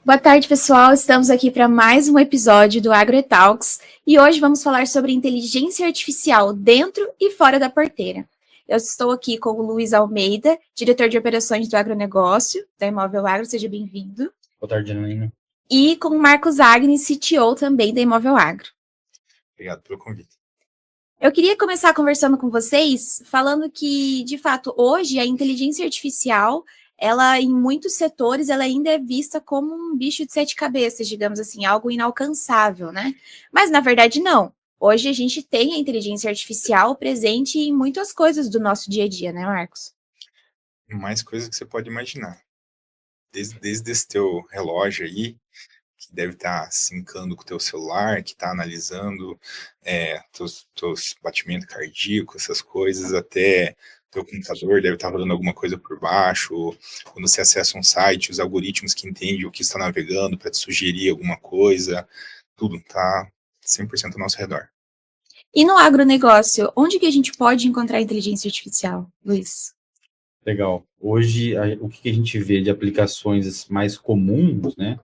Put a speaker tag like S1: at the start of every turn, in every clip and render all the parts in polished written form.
S1: Boa tarde, pessoal. Estamos aqui para mais um episódio do AgroTalks e hoje vamos falar sobre inteligência artificial dentro e fora da porteira. Eu estou aqui com o Luiz Almeida, diretor de operações do agronegócio da Imóvel Agro. Seja bem-vindo.
S2: Boa tarde, Janaína.
S1: E com o Marcos Agnes, CTO também da Imóvel Agro.
S3: Obrigado pelo convite.
S1: Eu queria começar conversando com vocês, falando que, de fato, hoje a inteligência artificial, ela, em muitos setores, ela ainda é vista como um bicho de sete cabeças, digamos assim, algo inalcançável, né? Mas, na verdade, não. Hoje a gente tem a inteligência artificial presente em muitas coisas do nosso dia a dia, né, Marcos?
S3: Mais coisas que você pode imaginar. Desde esse teu relógio aí, que deve estar sincando com o teu celular, que está analisando teus batimentos cardíacos, essas coisas, até teu computador deve estar rodando alguma coisa por baixo. Quando você acessa um site, os algoritmos que entendem o que está navegando para te sugerir alguma coisa, tudo está 100% ao nosso redor.
S1: E no agronegócio, onde que a gente pode encontrar inteligência artificial, Luiz?
S2: Legal. Hoje, o que a gente vê de aplicações mais comuns, né,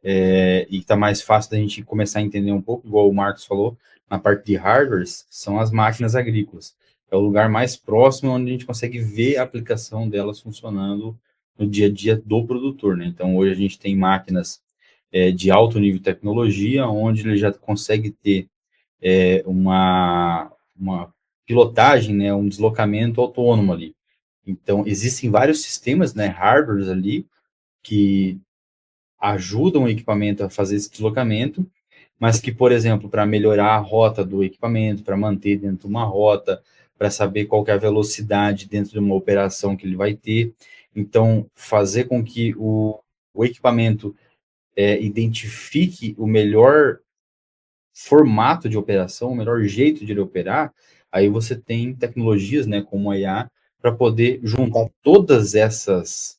S2: e que está mais fácil da gente começar a entender um pouco, igual o Marcos falou, na parte de hardwares, são as máquinas agrícolas. É o lugar mais próximo onde a gente consegue ver a aplicação delas funcionando no dia a dia do produtor, né? Então, hoje a gente tem máquinas de alto nível de tecnologia, onde ele já consegue ter uma pilotagem, né, um deslocamento autônomo ali. Então, existem vários sistemas, né, hardwares ali, que ajudam o equipamento a fazer esse deslocamento, mas que, por exemplo, para melhorar a rota do equipamento, para manter dentro de uma rota, para saber qual que é a velocidade dentro de uma operação que ele vai ter. Então, fazer com que o equipamento identifique o melhor formato de operação, o melhor jeito de ele operar, aí você tem tecnologias, né, como a IA, para poder juntar todas essas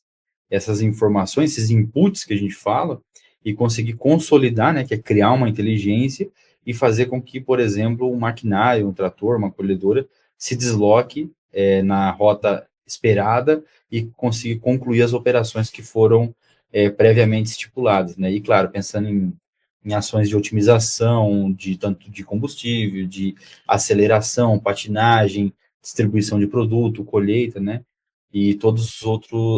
S2: informações, esses inputs que a gente fala, e conseguir consolidar, né, que é criar uma inteligência e fazer com que, por exemplo, um maquinário, um trator, uma colhedora, se desloque na rota esperada e consiga concluir as operações que foram previamente estipuladas, né? E, claro, pensando em ações de otimização, de tanto de combustível, de aceleração, patinagem, distribuição de produto, colheita, né? E todas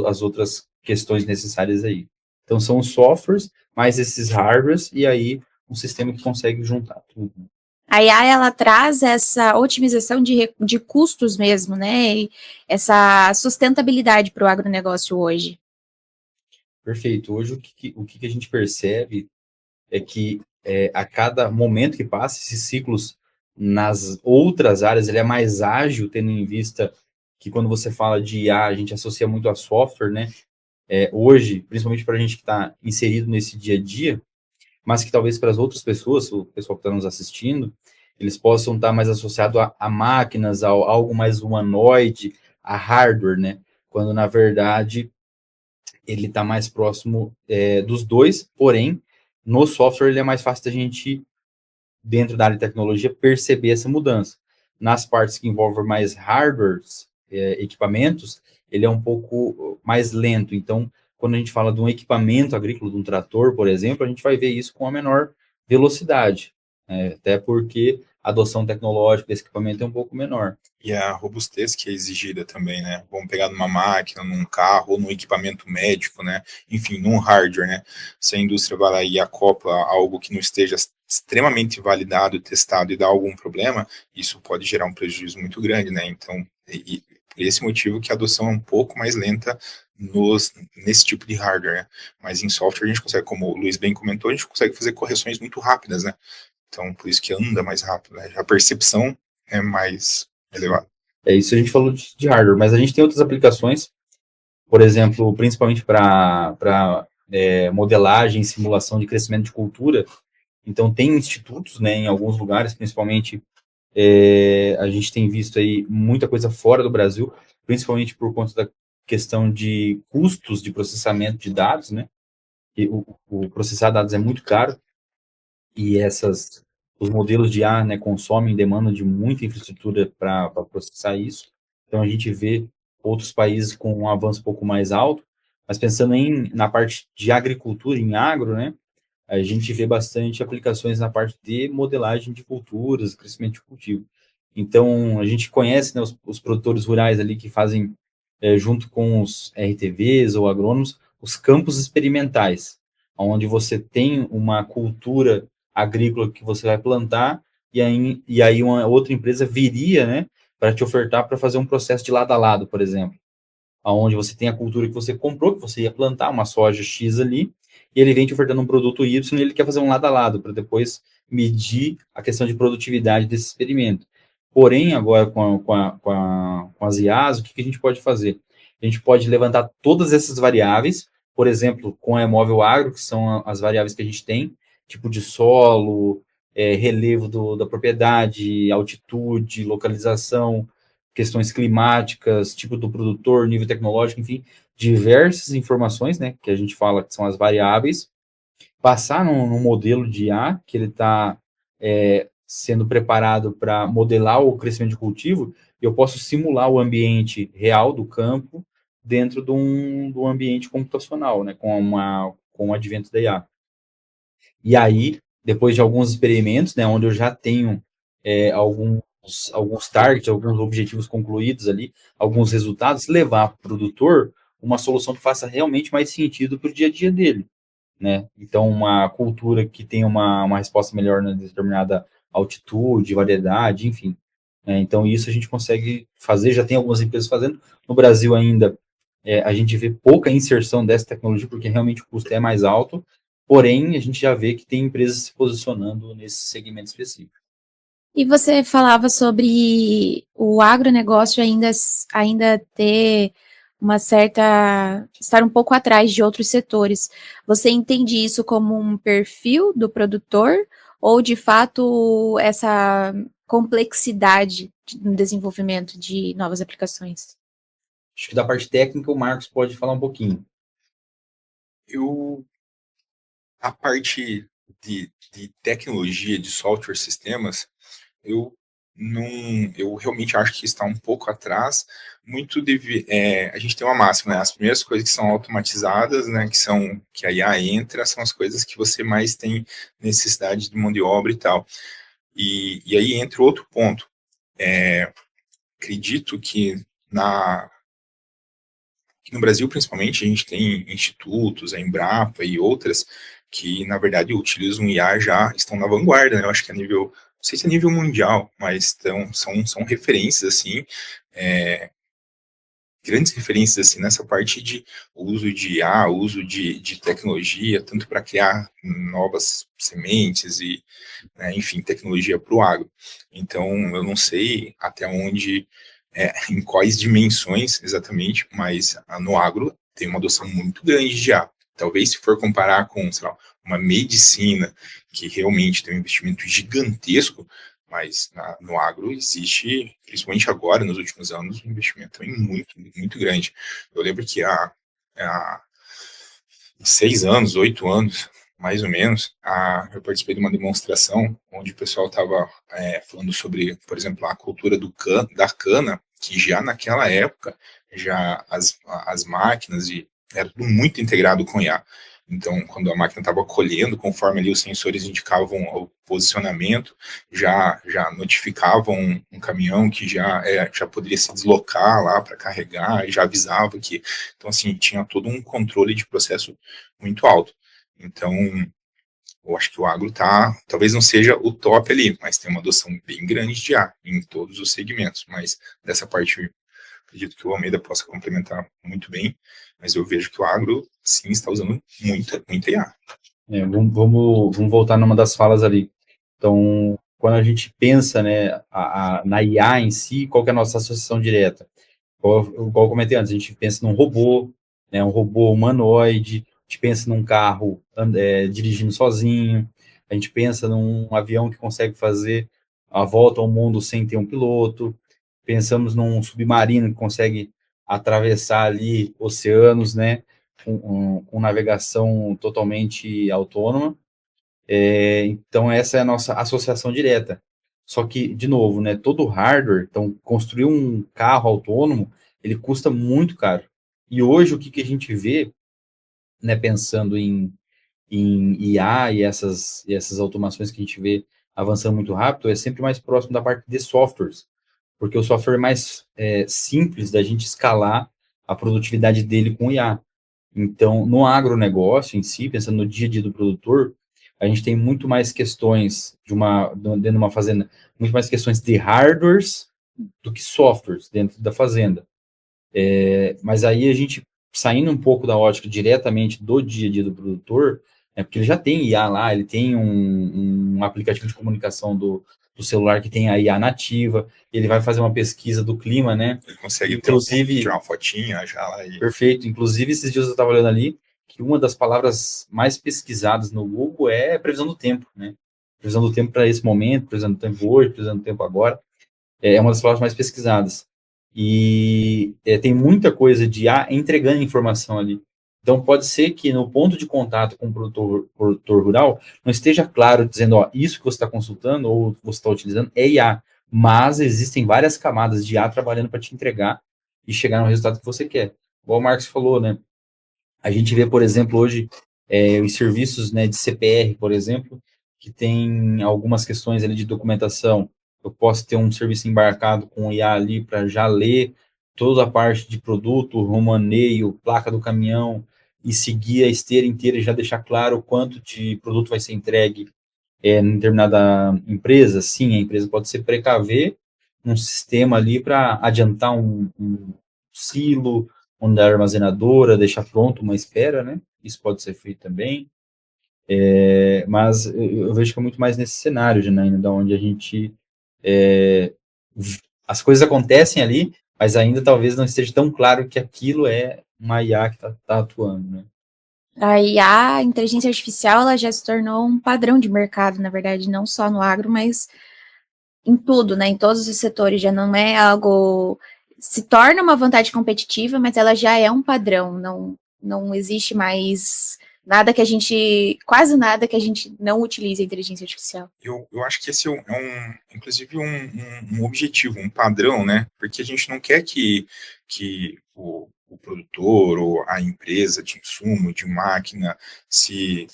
S2: as outras questões necessárias aí. Então, são os softwares, mais esses hardwares, e aí um sistema que consegue juntar tudo.
S1: A IA, ela traz essa otimização de custos mesmo, né? E essa sustentabilidade para o agronegócio hoje.
S2: Perfeito. Hoje, o que a gente percebe é que a cada momento que passa, esses ciclos nas outras áreas, ele é mais ágil, tendo em vista que quando você fala de IA, a gente associa muito a software, né? Hoje, principalmente para a gente que está inserido nesse dia a dia, mas que talvez para as outras pessoas, o pessoal que está nos assistindo, eles possam estar mais associados a máquinas, a algo mais humanoide, a hardware, né? Quando, na verdade, ele está mais próximo dos dois, porém, no software ele é mais fácil da gente, dentro da área de tecnologia, perceber essa mudança. Nas partes que envolvem mais hardwares, equipamentos, ele é um pouco mais lento. Então, quando a gente fala de um equipamento agrícola, de um trator, por exemplo, a gente vai ver isso com a menor velocidade, até porque a adoção tecnológica desse equipamento é um pouco menor.
S3: E a robustez que é exigida também, né? Vamos pegar numa máquina, num carro, ou num equipamento médico, né? Enfim, num hardware, né? Se a indústria vai lá e acopla algo que não esteja extremamente validado, testado e dá algum problema, isso pode gerar um prejuízo muito grande, né? Então, por esse motivo que a adoção é um pouco mais lenta nesse tipo de hardware, né? Mas em software a gente consegue, como o Luiz bem comentou, a gente consegue fazer correções muito rápidas, né? Então, por isso que anda mais rápido, né? A percepção é mais elevada.
S2: Isso a gente falou de hardware, mas a gente tem outras aplicações, por exemplo, principalmente para modelagem e simulação de crescimento de cultura. Então, tem institutos, né, em alguns lugares, principalmente, a gente tem visto aí muita coisa fora do Brasil, principalmente por conta da questão de custos de processamento de dados, né? E o processar dados é muito caro, e os modelos de IA, né, consomem, demandam de muita infraestrutura para processar isso. Então, a gente vê outros países com um avanço um pouco mais alto, Mas pensando na parte de agricultura, em agro, né, a gente vê bastante aplicações na parte de modelagem de culturas, crescimento de cultivo. Então, a gente conhece, né, os produtores rurais ali que fazem, junto com os RTVs ou agrônomos, os campos experimentais, onde você tem uma cultura agrícola que você vai plantar, e aí uma outra empresa viria, né, para te ofertar para fazer um processo de lado a lado, por exemplo, onde você tem a cultura que você comprou, que você ia plantar uma soja X ali, e ele vem te ofertando um produto Y e ele quer fazer um lado a lado, para depois medir a questão de produtividade desse experimento. Porém, agora com as IAs, o que a gente pode fazer? A gente pode levantar todas essas variáveis, por exemplo, com a Emóvel Agro, que são as variáveis que a gente tem, tipo de solo, relevo da propriedade, altitude, localização, questões climáticas, tipo do produtor, nível tecnológico, enfim, diversas informações, né, que a gente fala que são as variáveis, passar num modelo de IA, que ele está sendo preparado para modelar o crescimento de cultivo, e eu posso simular o ambiente real do campo dentro de um ambiente computacional, né, com o advento da IA. E aí, depois de alguns experimentos, né, onde eu já tenho alguns targets, alguns objetivos concluídos ali, alguns resultados, levar para o produtor uma solução que faça realmente mais sentido para o dia a dia dele, né? Então, uma cultura que tenha uma resposta melhor na determinada altitude, variedade, enfim. Então, isso a gente consegue fazer, já tem algumas empresas fazendo. No Brasil ainda, a gente vê pouca inserção dessa tecnologia, porque realmente o custo é mais alto, porém, a gente já vê que tem empresas se posicionando nesse segmento específico.
S1: E você falava sobre o agronegócio ainda ter uma certa, estar um pouco atrás de outros setores. Você entende isso como um perfil do produtor ou, de fato, essa complexidade no desenvolvimento de novas aplicações?
S2: Acho que da parte técnica o Marcos pode falar um pouquinho.
S3: A parte de tecnologia, de software sistemas, eu não, eu realmente acho que está um pouco atrás. A gente tem uma máxima, né? As primeiras coisas que são automatizadas, né, que a IA entra, são as coisas que você mais tem necessidade de mão de obra e tal. E aí entra outro ponto. Acredito que no Brasil, principalmente, a gente tem institutos, a Embrapa e outras que, na verdade, utilizam IA, já estão na vanguarda, né? Eu acho que a nível, não sei se é nível mundial, mas são referências, assim, grandes referências, assim, nessa parte de uso de IA, uso de tecnologia, tanto para criar novas sementes e, né, enfim, tecnologia para o agro. Então, eu não sei até onde, em quais dimensões exatamente, mas no agro tem uma adoção muito grande de IA. Talvez se for comparar com, sei lá, uma medicina que realmente tem um investimento gigantesco, mas no agro existe, principalmente agora, nos últimos anos, um investimento também muito, muito grande. Eu lembro que há 6 anos, 8 anos, mais ou menos, eu participei de uma demonstração onde o pessoal estava falando sobre, por exemplo, a cultura da cana, que já naquela época, já as máquinas, era tudo muito integrado com IA. Então, quando a máquina estava colhendo, conforme ali os sensores indicavam o posicionamento, já notificavam um caminhão que já poderia se deslocar lá para carregar, e já avisava que... Então, assim, tinha todo um controle de processo muito alto. Então, eu acho que o agro talvez não seja o top ali, mas tem uma adoção bem grande de IA em todos os segmentos. Mas dessa parte, acredito que o Almeida possa complementar muito bem, mas eu vejo que o agro, sim, está usando muita IA.
S2: Vamos voltar numa das falas ali. Então, quando a gente pensa, né, na IA em si, qual que é a nossa associação direta? Igual eu comentei antes, a gente pensa num robô, né, um robô humanoide, a gente pensa num carro dirigindo sozinho, a gente pensa num avião que consegue fazer a volta ao mundo sem ter um piloto, pensamos num submarino que consegue atravessar ali oceanos, né, com navegação totalmente autônoma. Então, essa é a nossa associação direta. Só que, de novo, né, todo hardware, então, construir um carro autônomo, ele custa muito caro. E hoje, o que a gente vê, né, pensando em IA e essas automações que a gente vê avançando muito rápido, é sempre mais próximo da parte de softwares, porque o software é mais simples da gente escalar a produtividade dele com IA. Então, no agronegócio em si, pensando no dia a dia do produtor, a gente tem muito mais questões dentro de uma fazenda, muito mais questões de hardwares do que softwares dentro da fazenda. Mas aí a gente, saindo um pouco da ótica diretamente do dia a dia do produtor, porque ele já tem IA lá, ele tem um aplicativo de comunicação do celular que tem a IA nativa, ele vai fazer uma pesquisa do clima, né?
S3: Ele consegue
S2: Inclusive,
S3: tirar uma fotinha já lá.
S2: Perfeito. Inclusive, esses dias eu estava olhando ali que uma das palavras mais pesquisadas no Google é previsão do tempo, né? Previsão do tempo para esse momento, previsão do tempo hoje, previsão do tempo agora. É uma das palavras mais pesquisadas. E tem muita coisa de IA entregando informação ali. Então, pode ser que no ponto de contato com o produtor rural não esteja claro dizendo, ó, isso que você está consultando ou você está utilizando é IA, mas existem várias camadas de IA trabalhando para te entregar e chegar no resultado que você quer. Igual o Marcos falou, né? A gente vê, por exemplo, hoje, os serviços, né, de CPR, por exemplo, que tem algumas questões ali de documentação. Eu posso ter um serviço embarcado com IA ali para já ler toda a parte de produto, romaneio, placa do caminhão, e seguir a esteira inteira e já deixar claro o quanto de produto vai ser entregue em determinada empresa. Sim, a empresa pode se precaver um sistema ali para adiantar um silo, onde a armazenadora, deixar pronto uma espera, né? Isso pode ser feito também. Mas eu vejo que é muito mais nesse cenário, Janaína, da onde a gente as coisas acontecem ali, mas ainda talvez não esteja tão claro que aquilo é uma IA que está atuando, né?
S1: A IA, a inteligência artificial, ela já se tornou um padrão de mercado, na verdade, não só no agro, mas em tudo, né? Em todos os setores, já não é algo... Se torna uma vantagem competitiva, mas ela já é um padrão, não existe mais nada que a gente... Quase nada que a gente não utilize a inteligência artificial.
S3: Eu acho que esse inclusive, um objetivo, um padrão, né? Porque a gente não quer que o produtor ou a empresa de insumo, de máquina, se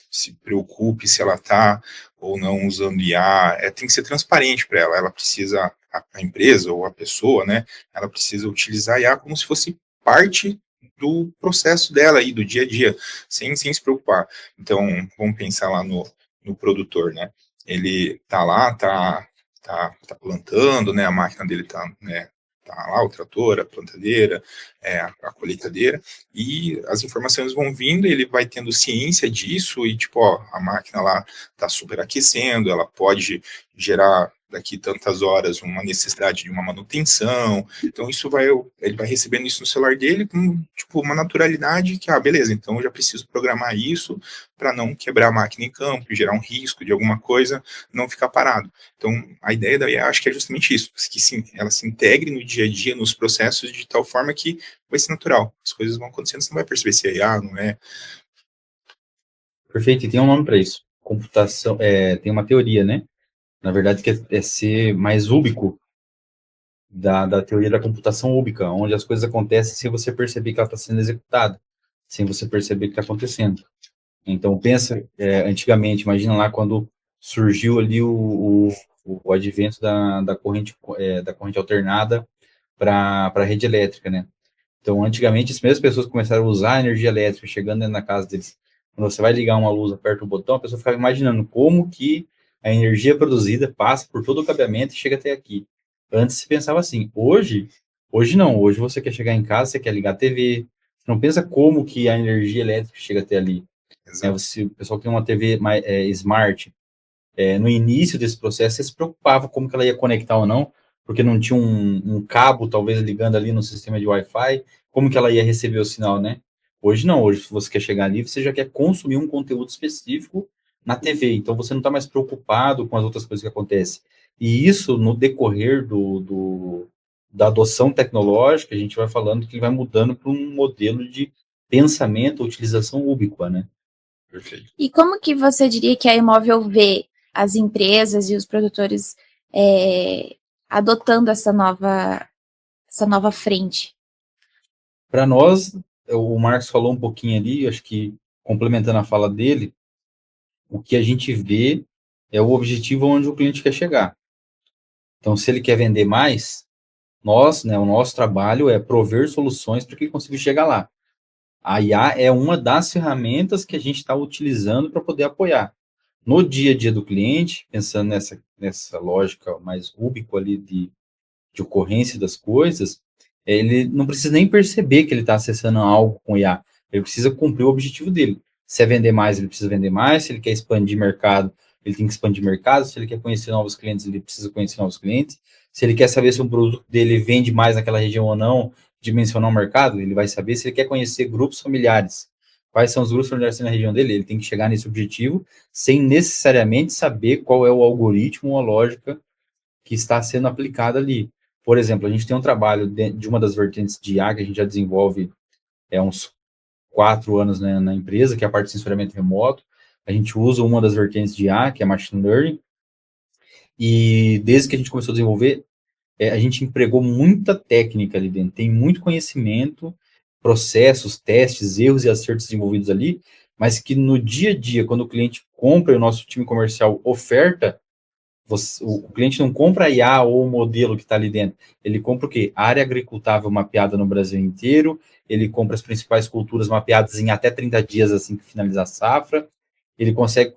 S3: preocupe se ela está ou não usando IA. Tem que ser transparente para ela. Ela precisa, a empresa ou a pessoa, né? Ela precisa utilizar a IA como se fosse parte do processo dela aí, do dia a dia, sem se preocupar. Então, vamos pensar lá no produtor, né? Ele tá lá, tá plantando, né? A máquina dele tá, né? Tá lá o trator, a plantadeira, a colheitadeira, e as informações vão vindo, ele vai tendo ciência disso, e tipo, ó, a máquina lá tá superaquecendo, ela pode gerar daqui tantas horas uma necessidade de uma manutenção. Então ele vai recebendo isso no celular dele com tipo uma naturalidade que, beleza, então eu já preciso programar isso para não quebrar a máquina em campo, gerar um risco de alguma coisa, não ficar parado. Então a ideia da IA, acho que é justamente isso, que sim, ela se integre no dia a dia, nos processos, de tal forma que vai ser natural. As coisas vão acontecendo, você não vai perceber se é IA, não é.
S2: Perfeito, e tem um nome para isso. Computação, tem uma teoria, né? Na verdade, que é ser mais úbico da teoria da computação úbica, onde as coisas acontecem sem você perceber que ela está sendo executada, sem você perceber que está acontecendo. Então, pensa, antigamente, imagina lá quando surgiu ali o advento da corrente alternada para a rede elétrica, né? Então, antigamente, as mesmas pessoas começaram a usar a energia elétrica chegando dentro da casa deles. Quando você vai ligar uma luz, aperta o botão, a pessoa ficava imaginando como que a energia produzida passa por todo o cabeamento e chega até aqui. Antes se pensava assim. Hoje não. Hoje você quer chegar em casa, você quer ligar a TV. Você não pensa como que a energia elétrica chega até ali. O pessoal tem uma TV smart. No início desse processo, você se preocupava como que ela ia conectar ou não, porque não tinha um cabo, talvez, ligando ali no sistema de Wi-Fi, como que ela ia receber o sinal, né? Hoje não, hoje se você quer chegar ali, você já quer consumir um conteúdo específico na TV, então você não está mais preocupado com as outras coisas que acontecem. E isso, no decorrer da adoção tecnológica, a gente vai falando que ele vai mudando para um modelo de pensamento, utilização ubíqua, né?
S3: Perfeito.
S1: E como que você diria que a Imóvel vê as empresas e os produtores adotando essa nova frente?
S2: Para nós, o Marcos falou um pouquinho ali, acho que complementando a fala dele, o que a gente vê é o objetivo onde o cliente quer chegar. Então, se ele quer vender mais, nós, né, o nosso trabalho é prover soluções para que ele consiga chegar lá. A IA é uma das ferramentas que a gente está utilizando para poder apoiar. No dia a dia do cliente, pensando nessa lógica mais ubíqua ali de ocorrência das coisas, ele não precisa nem perceber que ele está acessando algo com IA. Ele precisa cumprir o objetivo dele. Se é vender mais, ele precisa vender mais. Se ele quer expandir mercado, ele tem que expandir mercado. Se ele quer conhecer novos clientes, ele precisa conhecer novos clientes. Se ele quer saber se o produto dele vende mais naquela região ou não, dimensionar o mercado, ele vai saber. Se ele quer conhecer grupos familiares, quais são os grupos familiares na região dele, ele tem que chegar nesse objetivo sem necessariamente saber qual é o algoritmo ou a lógica que está sendo aplicada ali. Por exemplo, a gente tem um trabalho de uma das vertentes de IA que a gente já desenvolve uns 4 anos, né, na empresa, que é a parte de sensoriamento remoto. A gente usa uma das vertentes de IA, que é Machine Learning, e desde que a gente começou a desenvolver, a gente empregou muita técnica ali dentro, tem muito conhecimento, processos, testes, erros e acertos desenvolvidos ali, mas que no dia a dia, quando o cliente compra e o nosso time comercial oferta, o cliente não compra a IA ou o modelo que está ali dentro, ele compra o quê? A área agricultável mapeada no Brasil inteiro, ele compra as principais culturas mapeadas em até 30 dias assim que finalizar a safra, ele consegue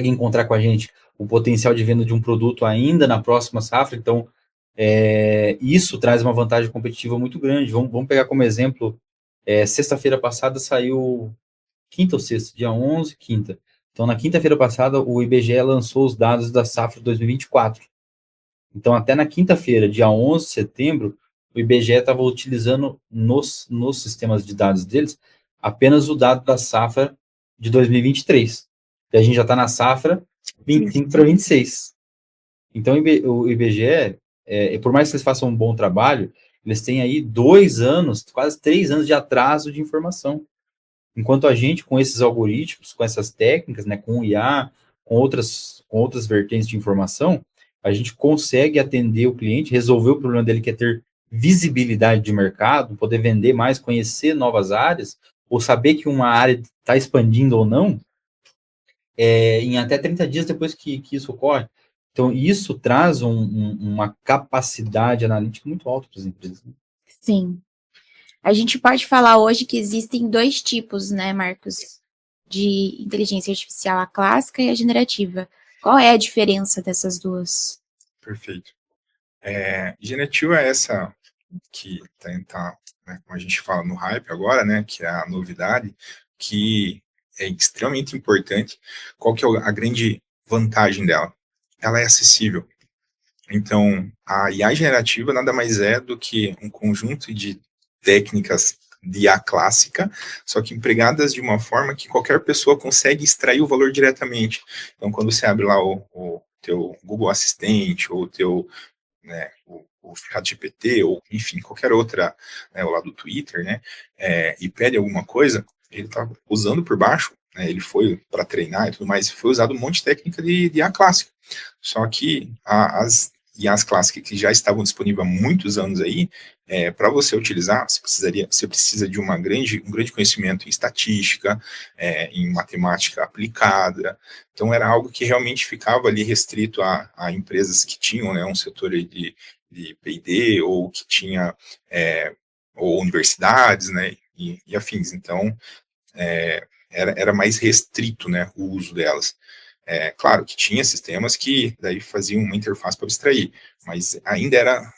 S2: encontrar com a gente o potencial de venda de um produto ainda na próxima safra, então isso traz uma vantagem competitiva muito grande. Vamos pegar como exemplo, sexta-feira passada saiu, quinta ou sexta? Dia 11, quinta. Então, na quinta-feira passada, o IBGE lançou os dados da safra 2024. Então, até na quinta-feira, dia 11 de setembro, o IBGE estava utilizando nos sistemas de dados deles apenas o dado da safra de 2023. E a gente já está na safra 25 para 26. Então, o IBGE, por mais que eles façam um bom trabalho, eles têm aí 2 anos, quase 3 anos de atraso de informação. Enquanto a gente, com esses algoritmos, com essas técnicas, né, com o IA, com outras vertentes de informação, a gente consegue atender o cliente, resolver o problema dele, que é ter visibilidade de mercado, poder vender mais, conhecer novas áreas, ou saber que uma área está expandindo ou não, em até 30 dias depois que isso ocorre. Então, isso traz uma capacidade analítica muito alta para as empresas.
S1: Sim. A gente pode falar hoje que existem 2 tipos, né, Marcos, de inteligência artificial, a clássica e a generativa. Qual é a diferença dessas duas?
S3: Perfeito. Generativa é essa que tá, né, como a gente fala no hype agora, né, que é a novidade, que é extremamente importante. Qual que é a grande vantagem dela? Ela é acessível. Então, a IA generativa nada mais é do que um conjunto de técnicas de IA clássica, só que empregadas de uma forma que qualquer pessoa consegue extrair o valor diretamente. Então, quando você abre lá o teu Google Assistente, ou o teu, né, o ChatGPT, ou enfim, qualquer outra, né, ou lá do Twitter, né, e pede alguma coisa, ele está usando por baixo, né, ele foi para treinar e tudo mais, foi usado um monte de técnica de IA clássica. Só que as IAs clássicas que já estavam disponíveis há muitos anos aí, para você utilizar, você precisa de um grande conhecimento em estatística, em matemática aplicada. Então, era algo que realmente ficava ali restrito a empresas que tinham, né, um setor de P&D, ou que tinha, ou universidades, né, e afins. Então, era mais restrito, né, o uso delas. Claro que tinha sistemas que daí faziam uma interface para abstrair, mas ainda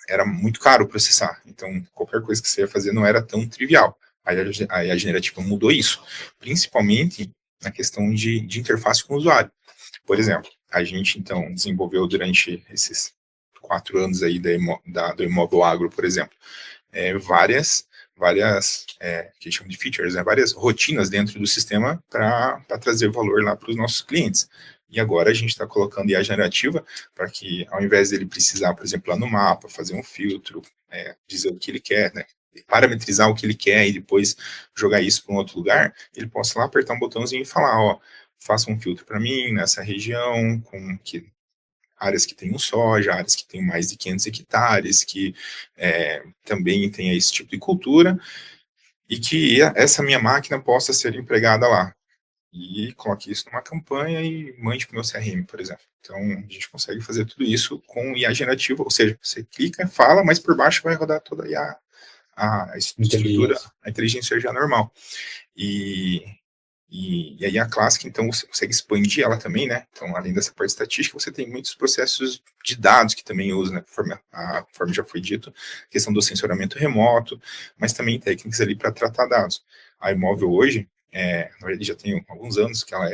S3: era muito caro processar. Então, qualquer coisa que você ia fazer não era tão trivial. Aí a generativa mudou isso, principalmente na questão de interface com o usuário. Por exemplo, a gente, então, desenvolveu durante esses 4 anos aí do Imóvel Agro, por exemplo, várias que chamam de features, né, várias rotinas dentro do sistema para trazer valor lá para os nossos clientes. E agora a gente está colocando IA generativa para que, ao invés dele precisar, por exemplo, lá no mapa, fazer um filtro, dizer o que ele quer, né, parametrizar o que ele quer e depois jogar isso para um outro lugar, ele possa lá apertar um botãozinho e falar, ó, faça um filtro para mim nessa região, com áreas que tenham soja, áreas que tenham mais de 500 hectares, que também tenha esse tipo de cultura, e que essa minha máquina possa ser empregada lá. E coloque isso numa campanha e mande para o meu CRM, por exemplo. Então, a gente consegue fazer tudo isso com IA generativa, ou seja, você clica, fala, mas por baixo vai rodar toda a estrutura, a inteligência já normal. E aí a clássica, então, você consegue expandir ela também, né? Então, além dessa parte estatística, você tem muitos processos de dados que também usa, né? Conforme já foi dito, questão do sensoramento remoto, mas também técnicas ali para tratar dados. A Imóvel hoje, na verdade já tem alguns anos que ela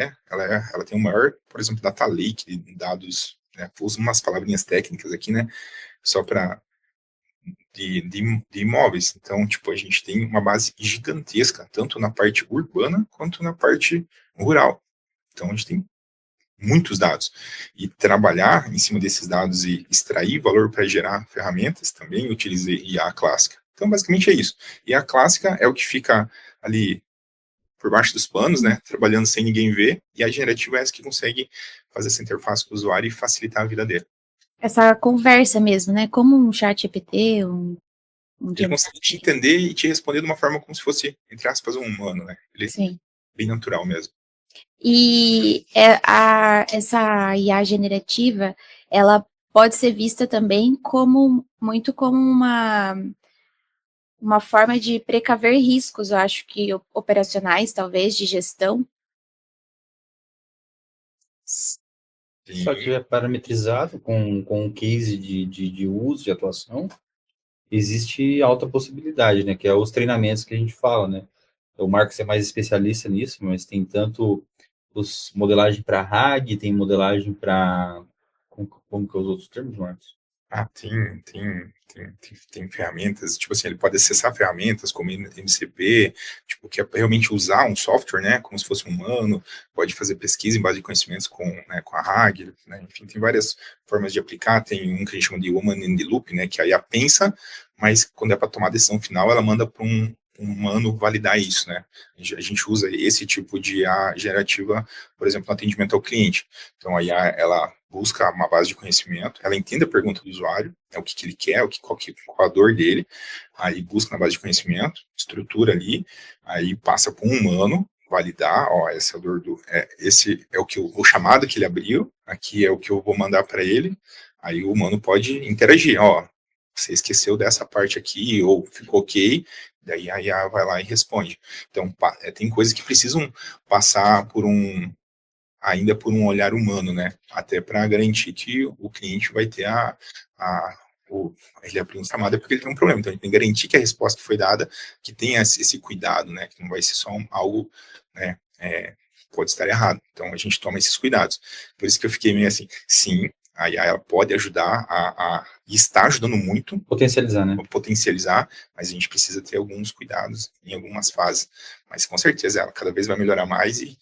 S3: tem o maior, por exemplo, data lake de dados, né? Uso umas palavrinhas técnicas aqui, né? Só para de imóveis. Então, tipo, a gente tem uma base gigantesca, tanto na parte urbana quanto na parte rural. Então, a gente tem muitos dados. E trabalhar em cima desses dados e extrair valor para gerar ferramentas, também utilizei IA clássica. Então, basicamente é isso. IA clássica é o que fica ali por baixo dos panos, né, trabalhando sem ninguém ver, e a generativa é essa que consegue fazer essa interface com o usuário e facilitar a vida dele.
S1: Essa conversa mesmo, né? Como um chat GPT,
S3: ele consegue te entender e te responder de uma forma como se fosse, entre aspas, um humano, né? Ele
S1: Sim.
S3: Bem natural mesmo.
S1: E essa IA generativa, ela pode ser vista também muito como uma forma de precaver riscos, eu acho que operacionais, talvez, de gestão.
S2: Se só tiver parametrizado com um case de uso, de atuação, existe alta possibilidade, né? Que é os treinamentos que a gente fala, né? O Marcos é mais especialista nisso, mas tem tanto os modelagem para RAG, tem modelagem para... Como que é os outros termos, Marcos?
S3: Tem ferramentas, tipo assim, ele pode acessar ferramentas como MCP, tipo, que é realmente usar um software, né, como se fosse um humano, pode fazer pesquisa em base de conhecimentos com a RAG, né, enfim, tem várias formas de aplicar, tem um que a gente chama de Human in the Loop, né, que aí a pensa, mas quando é para tomar a decisão final, ela manda para um humano validar isso, né, a gente usa esse tipo de IA generativa, por exemplo, no atendimento ao cliente, então a IA, ela busca uma base de conhecimento, ela entende a pergunta do usuário, o que ele quer, qual a dor dele, aí busca na base de conhecimento, estrutura ali, aí passa para um humano, validar, essa é a dor esse é o chamado que ele abriu, aqui é o que eu vou mandar para ele, aí o humano pode interagir, você esqueceu dessa parte aqui, ou ficou ok, daí a IA vai lá e responde. Então, tem coisas que precisam passar ainda por um olhar humano, né? Até para garantir que o cliente vai ter ele abriu uma chamada porque ele tem um problema. Então, a gente tem que garantir que a resposta que foi dada, que tenha esse cuidado, né? Que não vai ser só algo, né? Pode estar errado. Então, a gente toma esses cuidados. Por isso que eu fiquei meio assim, sim, a IA ela pode ajudar e está ajudando muito.
S2: Potencializar, né?
S3: Potencializar, mas a gente precisa ter alguns cuidados em algumas fases. Mas, com certeza, ela cada vez vai melhorar mais e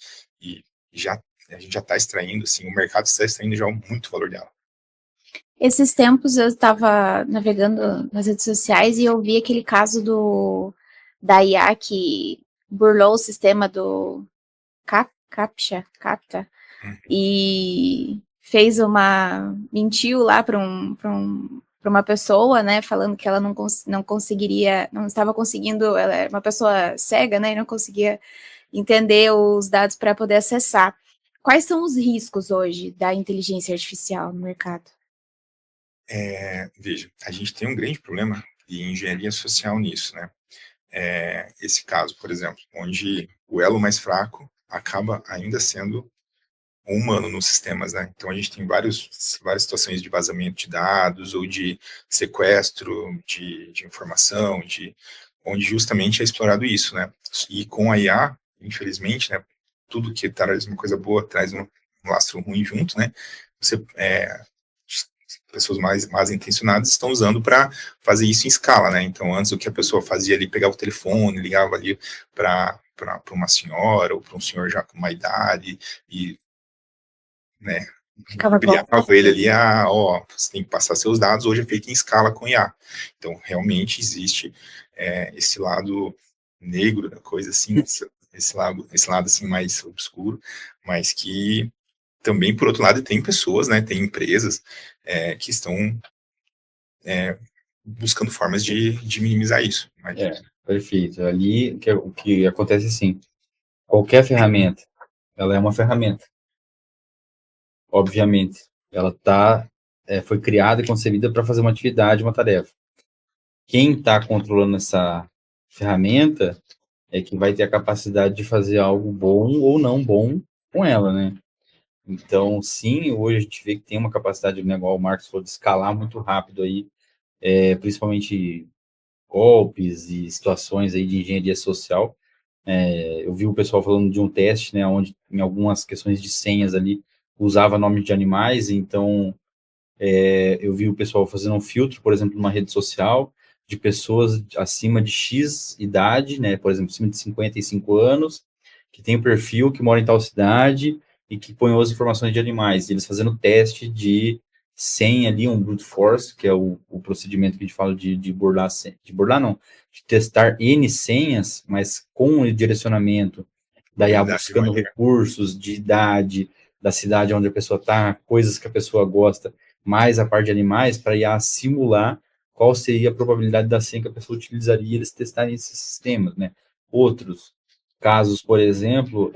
S3: a gente já está extraindo, assim, o mercado está extraindo já muito valor dela.
S1: Esses tempos eu estava navegando nas redes sociais e eu vi aquele caso da IA que burlou o sistema do CAPTCHA, e mentiu lá para uma pessoa, né, falando que ela não conseguiria, não estava conseguindo, ela era uma pessoa cega, né, e não conseguia entender os dados para poder acessar. Quais são os riscos hoje da inteligência artificial no mercado?
S3: Veja, a gente tem um grande problema de engenharia social nisso, né? Esse caso, por exemplo, onde o elo mais fraco acaba ainda sendo o humano nos sistemas, né? Então a gente tem várias situações de vazamento de dados ou de sequestro de informação, onde justamente é explorado isso, né? E com a IA, infelizmente, né? Tudo que traz uma coisa boa traz um lastro ruim junto, né? Pessoas mais intencionadas estão usando para fazer isso em escala, né? Então, antes o que a pessoa fazia ali, pegava o telefone, ligava ali para uma senhora ou para um senhor já com uma idade e, né, brilhava ele ali, você tem que passar seus dados, hoje é feito em escala com IA. Então, realmente existe esse lado negro da coisa, assim, esse lado assim mais obscuro, mas que também, por outro lado, tem pessoas, né, tem empresas que estão buscando formas de minimizar isso. Mas...
S2: Perfeito. Ali, o que acontece assim, qualquer ferramenta, ela é uma ferramenta, obviamente. Ela foi criada e concebida para fazer uma atividade, uma tarefa. Quem está controlando essa ferramenta é que vai ter a capacidade de fazer algo bom ou não bom com ela, né? Então, sim, hoje a gente vê que tem uma capacidade, né, igual o Marcos falou, de escalar muito rápido aí, principalmente golpes e situações aí de engenharia social. Eu vi o pessoal falando de um teste, né, onde em algumas questões de senhas ali usava nome de animais, então eu vi o pessoal fazendo um filtro, por exemplo, numa rede social, de pessoas acima de X idade, né, por exemplo, acima de 55 anos, que tem um perfil, que mora em tal cidade e que põe as informações de animais. E eles fazendo teste de senha ali, um brute force, que é o procedimento que a gente fala de burlar, de burlar não, de testar N senhas, mas com o direcionamento, daí buscando recursos de idade, da cidade onde a pessoa está, coisas que a pessoa gosta, mais a parte de animais, para IA simular qual seria a probabilidade da senha que a pessoa utilizaria eles testarem esses sistemas, né? Outros casos, por exemplo,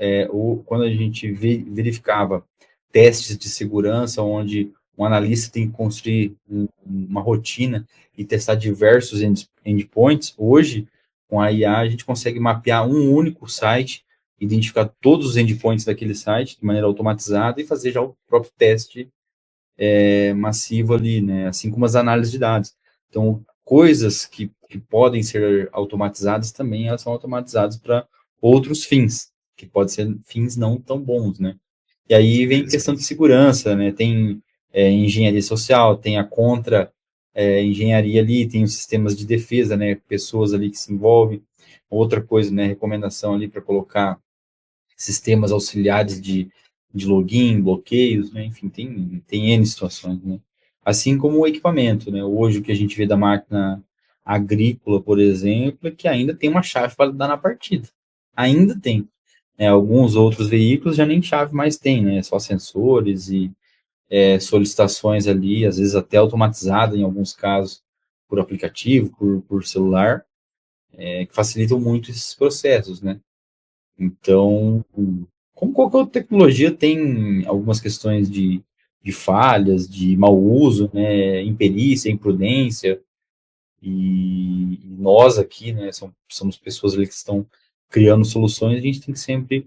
S2: quando a gente verificava testes de segurança, onde um analista tem que construir uma rotina e testar diversos endpoints, hoje, com a IA, a gente consegue mapear um único site, identificar todos os endpoints daquele site de maneira automatizada e fazer já o próprio teste massivo ali, né? Assim como as análises de dados. Então, coisas que podem ser automatizadas também, elas são automatizadas para outros fins, que podem ser fins não tão bons, né? E aí vem questão de segurança, né? Tem engenharia social, tem a engenharia ali, tem os sistemas de defesa, né? Pessoas ali que se envolvem. Outra coisa, né? Recomendação ali para colocar sistemas auxiliares de login, bloqueios, né? Enfim, tem N situações, né? Assim como o equipamento, né? Hoje o que a gente vê da máquina agrícola, por exemplo, é que ainda tem uma chave para dar na partida. Ainda tem. Alguns outros veículos já nem chave mais tem, né? Só sensores e solicitações ali, às vezes até automatizada em alguns casos, por aplicativo, por celular, que facilitam muito esses processos, né? Então, como qualquer outra tecnologia, tem algumas questões de falhas, de mau uso, né, imperícia, imprudência, e nós aqui, né, somos pessoas ali que estão criando soluções, a gente tem que sempre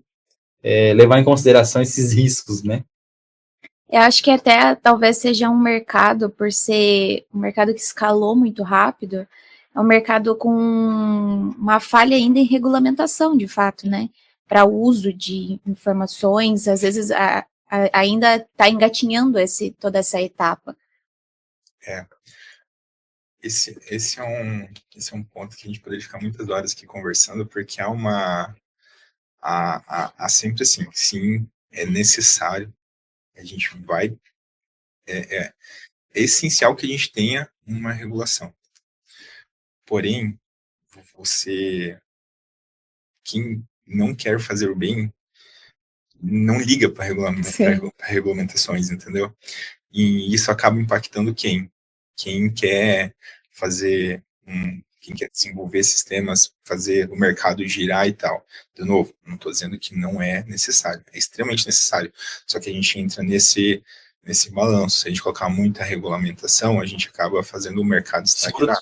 S2: levar em consideração esses riscos, né?
S1: Eu acho que até talvez seja um mercado, por ser um mercado que escalou muito rápido, é um mercado com uma falha ainda em regulamentação, de fato, né? Para o uso de informações, às vezes ainda está engatinhando toda essa etapa.
S3: Esse é um ponto que a gente poderia ficar muitas horas aqui conversando, porque há sempre assim, sim, é necessário, a gente vai, é essencial que a gente tenha uma regulação. Porém, quem não quer fazer o bem, não liga para regulamentações, entendeu? E isso acaba impactando quem? Quem quer quem quer desenvolver sistemas, fazer o mercado girar e tal. De novo, não estou dizendo que não é necessário, é extremamente necessário. Só que a gente entra nesse balanço. Se a gente colocar muita regulamentação, a gente acaba fazendo o mercado estagnar.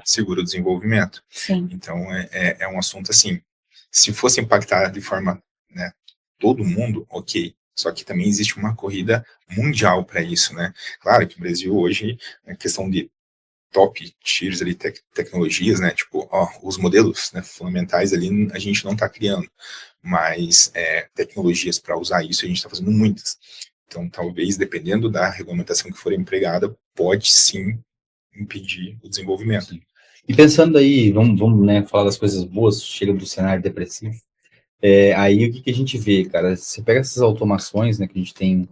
S3: Segura o desenvolvimento.
S1: Sim.
S3: Então, é um assunto assim, se fosse impactar de forma, né, todo mundo, ok. Só que também existe uma corrida mundial para isso, né? Claro que o Brasil hoje, na questão de top tiers ali, tecnologias, né? Tipo, os modelos, né, fundamentais ali a gente não está criando, mas tecnologias para usar isso a gente está fazendo muitas. Então, talvez, dependendo da regulamentação que for empregada, pode sim impedir o desenvolvimento.
S2: E pensando aí, vamos né, falar das coisas boas, chega do cenário depressivo. Aí o que a gente vê, cara? Você pega essas automações, né, que a gente tem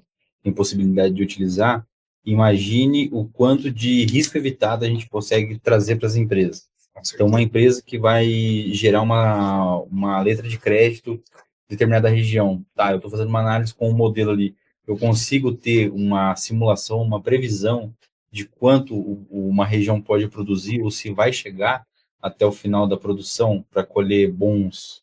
S2: possibilidade de utilizar, imagine o quanto de risco evitado a gente consegue trazer para as empresas. Então, uma empresa que vai gerar uma letra de crédito em determinada região, tá? Eu estou fazendo uma análise com um modelo ali, eu consigo ter uma simulação, uma previsão de quanto uma região pode produzir ou se vai chegar até o final da produção para colher bons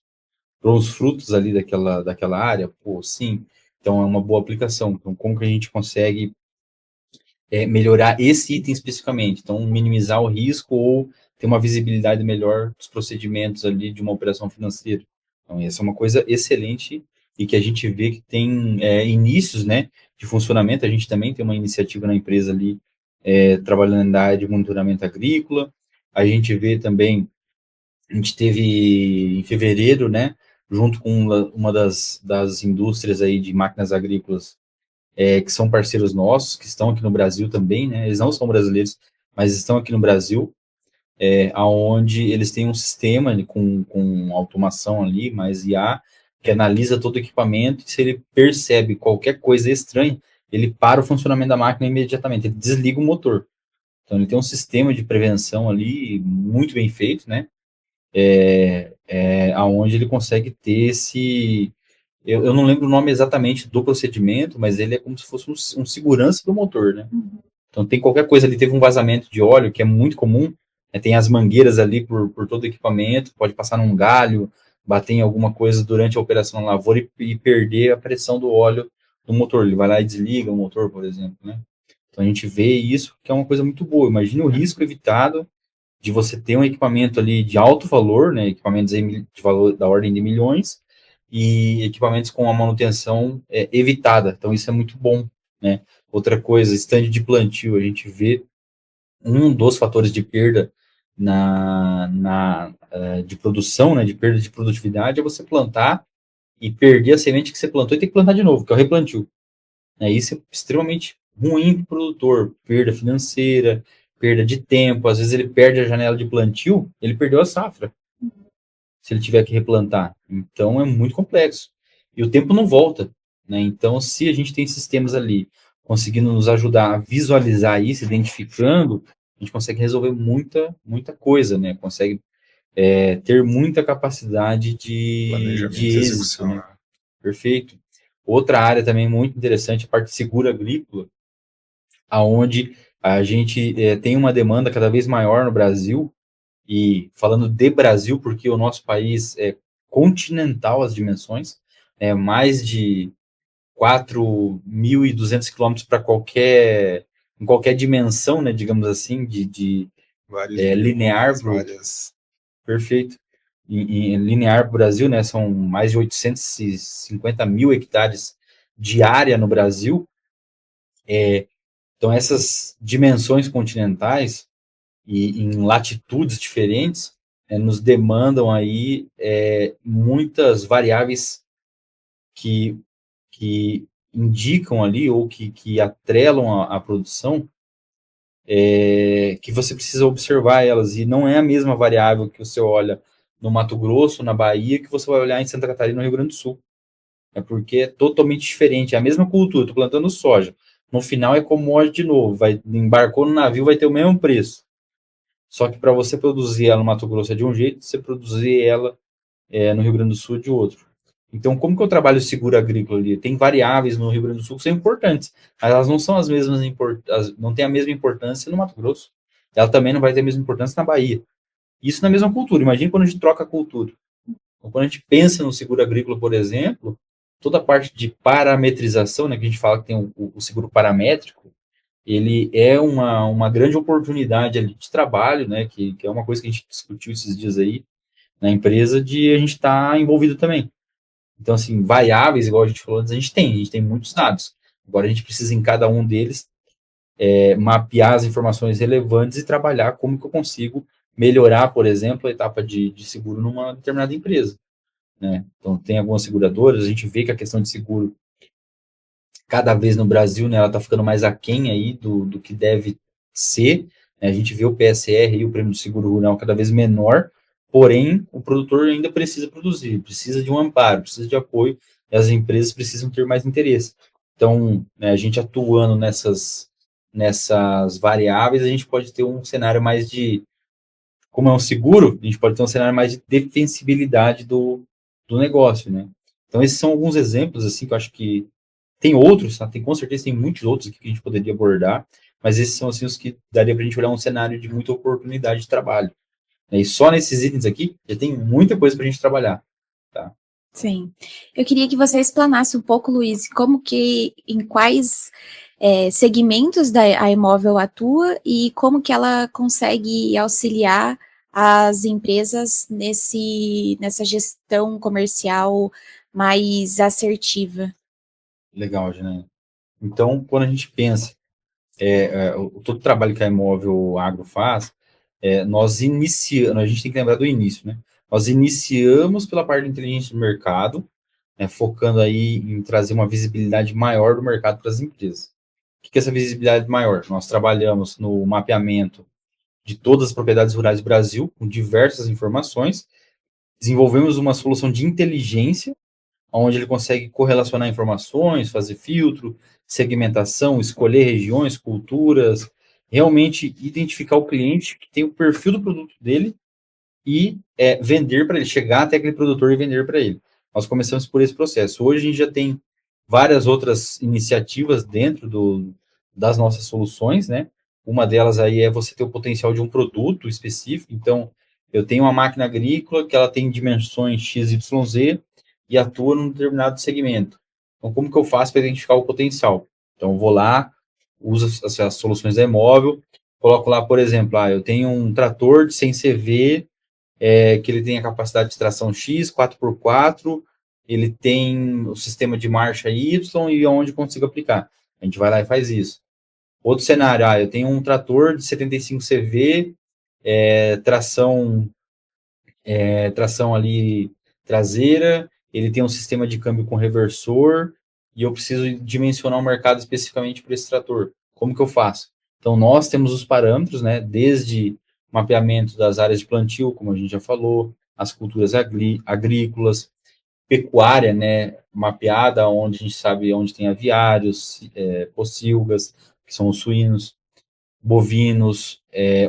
S2: frutos ali daquela área? Pô, sim. Então, é uma boa aplicação. Então, como que a gente consegue melhorar esse item especificamente? Então, minimizar o risco ou ter uma visibilidade melhor dos procedimentos ali de uma operação financeira. Então, essa é uma coisa excelente e que a gente vê que tem inícios, né, de funcionamento. A gente também tem uma iniciativa na empresa ali, trabalhando na área de monitoramento agrícola. A gente vê também, a gente teve em fevereiro, né, junto com uma das indústrias aí de máquinas agrícolas, que são parceiros nossos, que estão aqui no Brasil também, né, eles não são brasileiros, mas estão aqui no Brasil, onde eles têm um sistema com automação ali, mais IA, que analisa todo o equipamento, e se ele percebe qualquer coisa estranha, ele para o funcionamento da máquina imediatamente, ele desliga o motor. Então, ele tem um sistema de prevenção ali muito bem feito, né, aonde ele consegue ter esse... Eu não lembro o nome exatamente do procedimento, mas ele é como se fosse um segurança do motor, né? Então, tem qualquer coisa ali, teve um vazamento de óleo, que é muito comum, tem as mangueiras ali por todo o equipamento, pode passar num galho, bater em alguma coisa durante a operação na lavoura e perder a pressão do óleo do motor. Ele vai lá e desliga o motor, por exemplo, né? Então, a gente vê isso, que é uma coisa muito boa. Imagina o risco evitado de você ter um equipamento ali de alto valor, né, equipamentos de valor da ordem de milhões, e equipamentos com a manutenção evitada. Então, isso é muito bom, né? Outra coisa, stand de plantio, a gente vê um dos fatores de perda de produção, né, de perda de produtividade, é você plantar e perder a semente que você plantou e ter que plantar de novo, que é o replantio. Isso é extremamente ruim para o produtor, perda financeira, perda de tempo, às vezes ele perde a janela de plantio, ele perdeu a safra, se ele tiver que replantar. Então, é muito complexo. E o tempo não volta, né? Então, se a gente tem sistemas ali conseguindo nos ajudar a visualizar isso, identificando, a gente consegue resolver muita coisa, né? Consegue ter muita capacidade de êxito, né? Perfeito. Outra área também muito interessante, a parte de seguro agrícola, aonde a gente tem uma demanda cada vez maior no Brasil, e falando de Brasil, porque o nosso país é continental as dimensões, mais de 4.200 quilômetros para em qualquer dimensão, né, digamos assim, de linear. Perfeito. Em linear para o Brasil, né, são mais de 850 mil hectares de área no Brasil. Então, essas dimensões continentais e em latitudes diferentes nos demandam aí muitas variáveis que indicam ali ou que atrelam a produção, que você precisa observar elas, e não é a mesma variável que você olha no Mato Grosso, na Bahia, que você vai olhar em Santa Catarina, no Rio Grande do Sul. É porque é totalmente diferente, é a mesma cultura, estou plantando soja, no final é commodity de novo, embarcou no navio, vai ter o mesmo preço. Só que para você produzir ela no Mato Grosso é de um jeito, você produzir ela no Rio Grande do Sul é de outro. Então, como que eu trabalho o seguro agrícola ali? Tem variáveis no Rio Grande do Sul que são importantes, mas elas não são as mesmas, não tem a mesma importância no Mato Grosso. Ela também não vai ter a mesma importância na Bahia. Isso na mesma cultura. Imagina quando a gente troca a cultura. Então, quando a gente pensa no seguro agrícola, por exemplo, toda a parte de parametrização, né, que a gente fala que tem o seguro paramétrico, ele é uma grande oportunidade ali de trabalho, né, que é uma coisa que a gente discutiu esses dias aí na empresa, de a gente estar envolvido também. Então, assim, variáveis, igual a gente falou antes, a gente tem muitos dados. Agora, a gente precisa, em cada um deles, mapear as informações relevantes e trabalhar como que eu consigo melhorar, por exemplo, a etapa de seguro numa determinada empresa, né? Então, tem algumas seguradoras, a gente vê que a questão de seguro, cada vez no Brasil, né, ela está ficando mais aquém aí do que deve ser, né? A gente vê o PSR e o Prêmio de Seguro Rural cada vez menor, porém, o produtor ainda precisa produzir, precisa de um amparo, precisa de apoio, e as empresas precisam ter mais interesse. Então, né, a gente atuando nessas variáveis, a gente pode ter um cenário mais como é um seguro, a gente pode ter um cenário mais de defensibilidade do negócio, né? Então, esses são alguns exemplos, assim, que eu acho que tem outros, tá? Com certeza tem muitos outros aqui que a gente poderia abordar, mas esses são, assim, os que daria para a gente olhar um cenário de muita oportunidade de trabalho. E só nesses itens aqui, já tem muita coisa para a gente trabalhar. Tá?
S1: Sim. Eu queria que você explanasse um pouco, Luiz, em quais segmentos a Imóvel atua e como que ela consegue auxiliar as empresas nessa gestão comercial mais assertiva.
S2: Legal, Janaína. Então, quando a gente pensa todo o trabalho que a Imóvel Agro faz, nós iniciamos, a gente tem que lembrar do início, né? Nós iniciamos pela parte de inteligência do mercado, né, focando aí em trazer uma visibilidade maior do mercado para as empresas. O que é essa visibilidade maior? Nós trabalhamos no mapeamento de todas as propriedades rurais do Brasil, com diversas informações, desenvolvemos uma solução de inteligência, onde ele consegue correlacionar informações, fazer filtro, segmentação, escolher regiões, culturas, realmente identificar o cliente que tem o perfil do produto dele e vender para ele, chegar até aquele produtor e vender para ele. Nós começamos por esse processo. Hoje a gente já tem várias outras iniciativas dentro das nossas soluções, né? Uma delas aí é você ter o potencial de um produto específico. Então, eu tenho uma máquina agrícola que ela tem dimensões X, Y, Z e atua num determinado segmento. Então, como que eu faço para identificar o potencial? Então, eu vou lá, uso as soluções da Imóvel, coloco lá, por exemplo, eu tenho um trator de 100 CV, que ele tem a capacidade de tração X, 4x4, ele tem o sistema de marcha Y e onde consigo aplicar. A gente vai lá e faz isso. Outro cenário, eu tenho um trator de 75 CV, tração ali traseira, ele tem um sistema de câmbio com reversor, e eu preciso dimensionar o mercado especificamente para esse trator. Como que eu faço? Então, nós temos os parâmetros, né, desde mapeamento das áreas de plantio, como a gente já falou, as culturas agrícolas, pecuária, né, mapeada, onde a gente sabe onde tem aviários, pocilgas, que são os suínos, bovinos,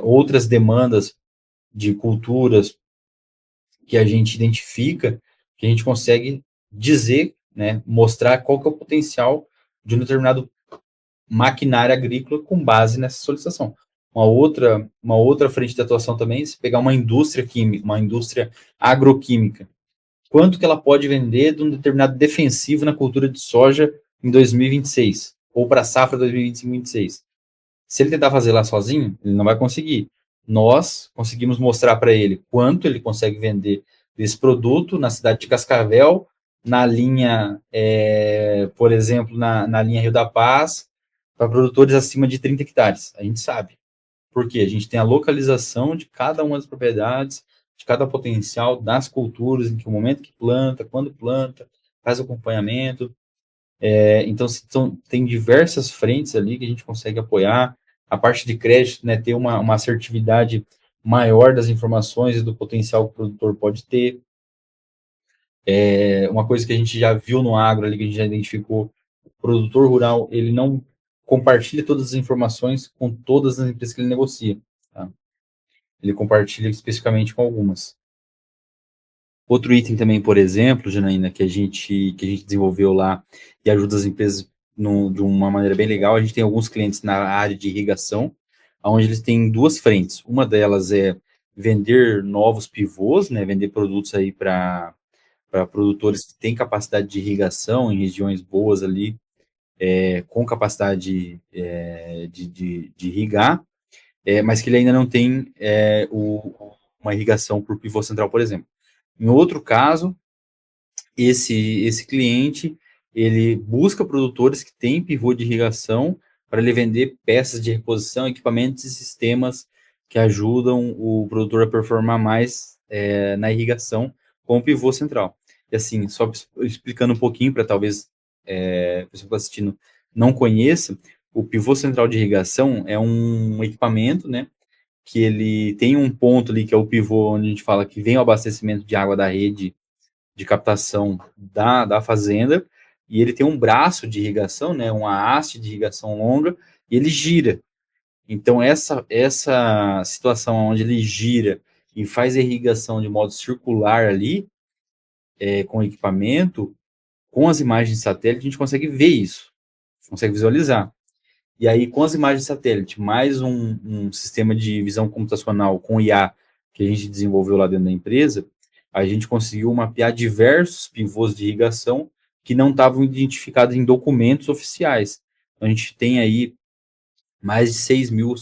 S2: outras demandas de culturas que a gente identifica, que a gente consegue dizer, né, mostrar qual que é o potencial de um determinado maquinária agrícola com base nessa solicitação. Uma outra frente de atuação também, se pegar uma indústria química, uma indústria agroquímica, quanto que ela pode vender de um determinado defensivo na cultura de soja em 2026, ou para a safra 2025-26. Se ele tentar fazer lá sozinho, ele não vai conseguir. Nós conseguimos mostrar para ele quanto ele consegue vender desse produto na cidade de Cascavel, na linha, por exemplo, na linha Rio da Paz, para produtores acima de 30 hectares. A gente sabe. Porque a gente tem a localização de cada uma das propriedades, de cada potencial das culturas, em que momento que planta, quando planta, faz acompanhamento. Então, tem diversas frentes ali que a gente consegue apoiar. A parte de crédito, né, ter uma assertividade maior das informações e do potencial que o produtor pode ter. Uma coisa que a gente já viu no agro ali, que a gente já identificou, o produtor rural, ele não compartilha todas as informações com todas as empresas que ele negocia. Tá? Ele compartilha especificamente com algumas. Outro item também, por exemplo, Janaína, que a gente desenvolveu lá e ajuda as empresas de uma maneira bem legal, a gente tem alguns clientes na área de irrigação, onde eles têm duas frentes. Uma delas é vender novos pivôs, né, vender produtos aí para produtores que têm capacidade de irrigação em regiões boas ali, com capacidade de irrigar, mas que ele ainda não tem uma irrigação por pivô central, por exemplo. Em outro caso, esse cliente, ele busca produtores que têm pivô de irrigação para ele vender peças de reposição, equipamentos e sistemas que ajudam o produtor a performar mais na irrigação com o pivô central. E assim, só explicando um pouquinho para talvez a pessoa que está assistindo não conheça, o pivô central de irrigação é um equipamento, né, que ele tem um ponto ali que é o pivô, onde a gente fala que vem o abastecimento de água da rede de captação da fazenda, e ele tem um braço de irrigação, né, uma haste de irrigação longa, e ele gira. Então, essa situação onde ele gira e faz a irrigação de modo circular ali, com o equipamento, com as imagens de satélite, a gente consegue ver isso, consegue visualizar. E aí, com as imagens de satélite, mais um sistema de visão computacional com IA que a gente desenvolveu lá dentro da empresa, a gente conseguiu mapear diversos pivôs de irrigação que não estavam identificados em documentos oficiais. Então, a gente tem aí mais de 6 mil